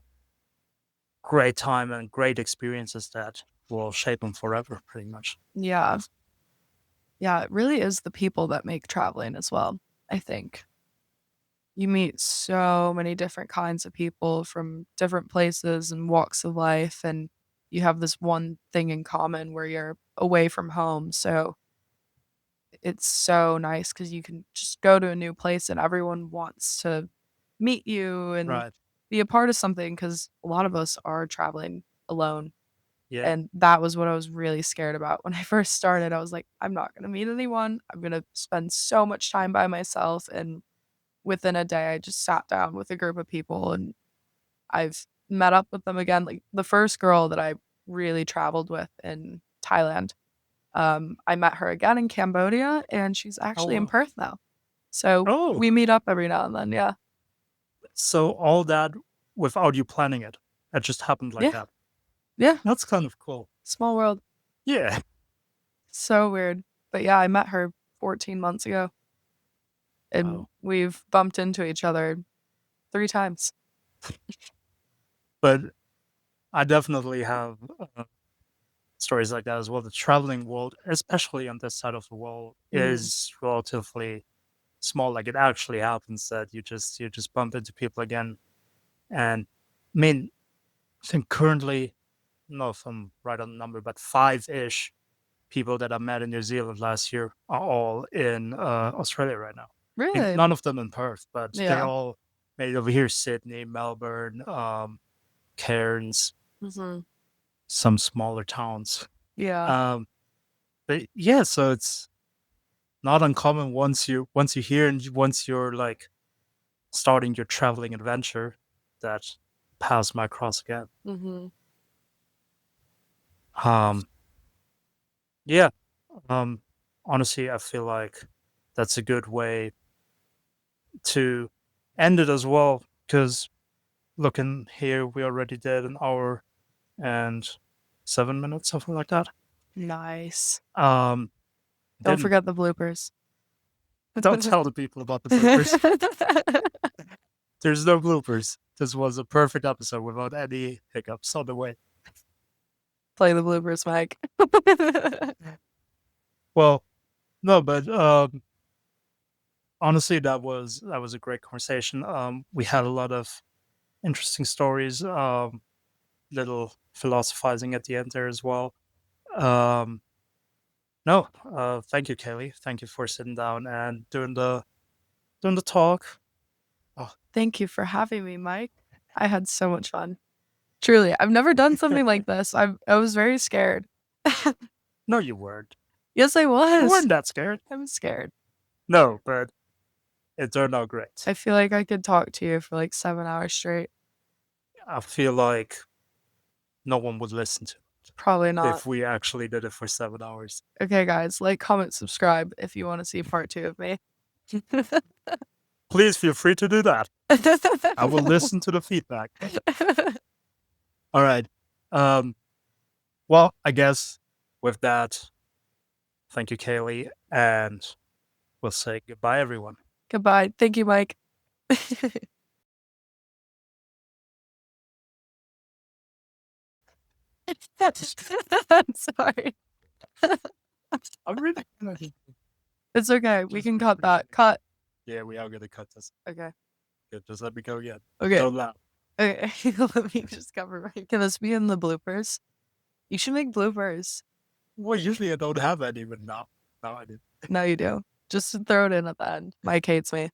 great time and great experiences that will shape them forever, pretty much. Yeah. Yeah, it really is the people that make traveling as well, I think. You meet so many different kinds of people from different places and walks of life, and you have this one thing in common where you're away from home. So it's so nice because you can just go to a new place and everyone wants to meet you and Right. be a part of something because a lot of us are traveling alone. Yeah. And that was what I was really scared about when I first started. I was like, I'm not going to meet anyone. I'm going to spend so much time by myself. And within a day, I just sat down with a group of people and I've met up with them again. Like the first girl that I really traveled with in Thailand, I met her again in Cambodia and she's Oh, actually in wow. Perth now. So Oh, we meet up every now and then. Yeah. so all that without you planning it, it just happened like Yeah. that. Yeah. That's kind of cool. Small world. Yeah. So weird. But yeah, I met her 14 months ago and Wow. we've bumped into each other 3 times. But I definitely have stories like that as well. The traveling world, especially on this side of the world, Mhm. is relatively small. Like it actually happens that you just bump into people again. And I mean, I think currently, I don't know if I'm right on the number, but five-ish people that I met in New Zealand last year are all in Australia right now. I think Really? none of them in Perth, but they Yeah. all made it over here: Sydney, Melbourne, Cairns, Mhm. some smaller towns. Yeah. Um, but yeah, so it's not uncommon once you hear and once you're like starting your traveling adventure that paths might cross again. Mhm. Um, yeah. Um, honestly, I feel like that's a good way to end it as well. Because looking here, we already did an hour and 7 minutes, something like that. Nice. Um, Don't didn't forget the bloopers. don't tell the people about the bloopers. There's no bloopers. This was a perfect episode without any hiccups on the way. Play the bloopers, Mike. Well, no, but honestly, that was a great conversation. We had a lot of interesting stories. Little philosophizing at the end there as well. Um, no, thank you, Kaylee. Thank you for sitting down and doing the talk. Oh, Thank you for having me, Mike. I had so much fun. Truly, I've never done something like this. I was very scared. no, you weren't. Yes, I You was. weren't that scared. I was scared. No, but it turned out great. I feel like I could talk to you for like 7 hours straight. I feel like no one would listen to it Probably not. if we actually did it for 7 hours. Okay, guys, like, comment, subscribe if you want to see part 2 of me. Please feel free to do that. I will listen to the feedback. All right. Um, well, I guess with that, thank you, Kaylee, and we'll say goodbye, everyone. Goodbye. Thank you, Mike. I'm sorry. I'm really gonna It's okay. We just can cut that. Cut. yeah, we are gonna cut this. Okay. Good, just let me go again. Okay. Don't laugh. Okay. Let me just cover my. Can this be in the bloopers? You should make bloopers. Well, usually I don't have any, but now I do. No, you do. Just throw it in at the end. Mike hates me.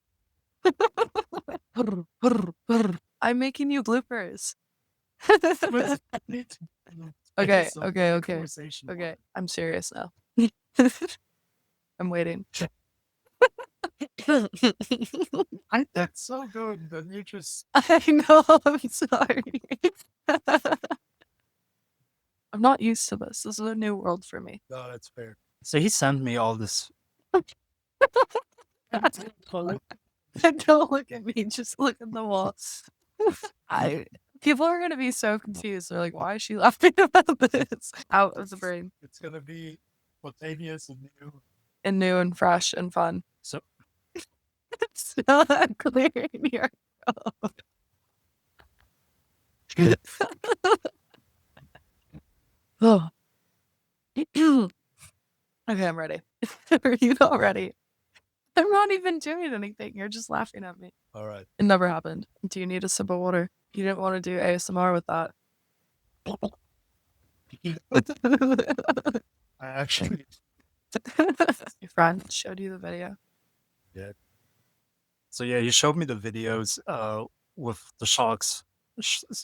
I'm making you bloopers. But I need to make Okay, some okay, like okay. conversation. Okay, I'm serious now. I'm waiting. That's so good. That you just I know, I'm sorry. I'm not used to this. This is a new world for me. no, that's fair. So he sent me all this Don't look at me, just look at the wall. I People are gonna be so confused. They're like, why is she laughing about this? Out of the brain. It's gonna be spontaneous and new. And new and fresh and fun. So It's not clear in here. Oh. Okay, I'm ready. Are you not ready? I'm not even doing anything. You're just laughing at me. all right. It never happened. Do you need a sip of water? You didn't want to do ASMR with that. I actually Your friend showed you the video. did. So yeah, you showed me the videos with the sharks.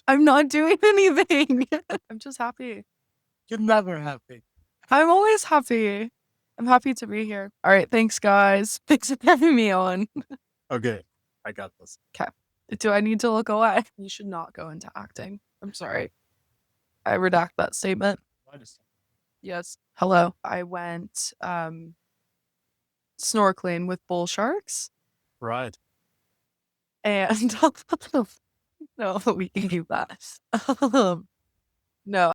I'm not doing anything. I'm just happy. You're never happy. I'm always happy. I'm happy to be here. All right, thanks, guys. Thanks for having me on. Okay, I got this. Okay. Do I need to look away? You should not go into acting. I'm sorry. I redact that statement. Yes. Hello. I went snorkeling with bull sharks Right. and no, we can keep that. No,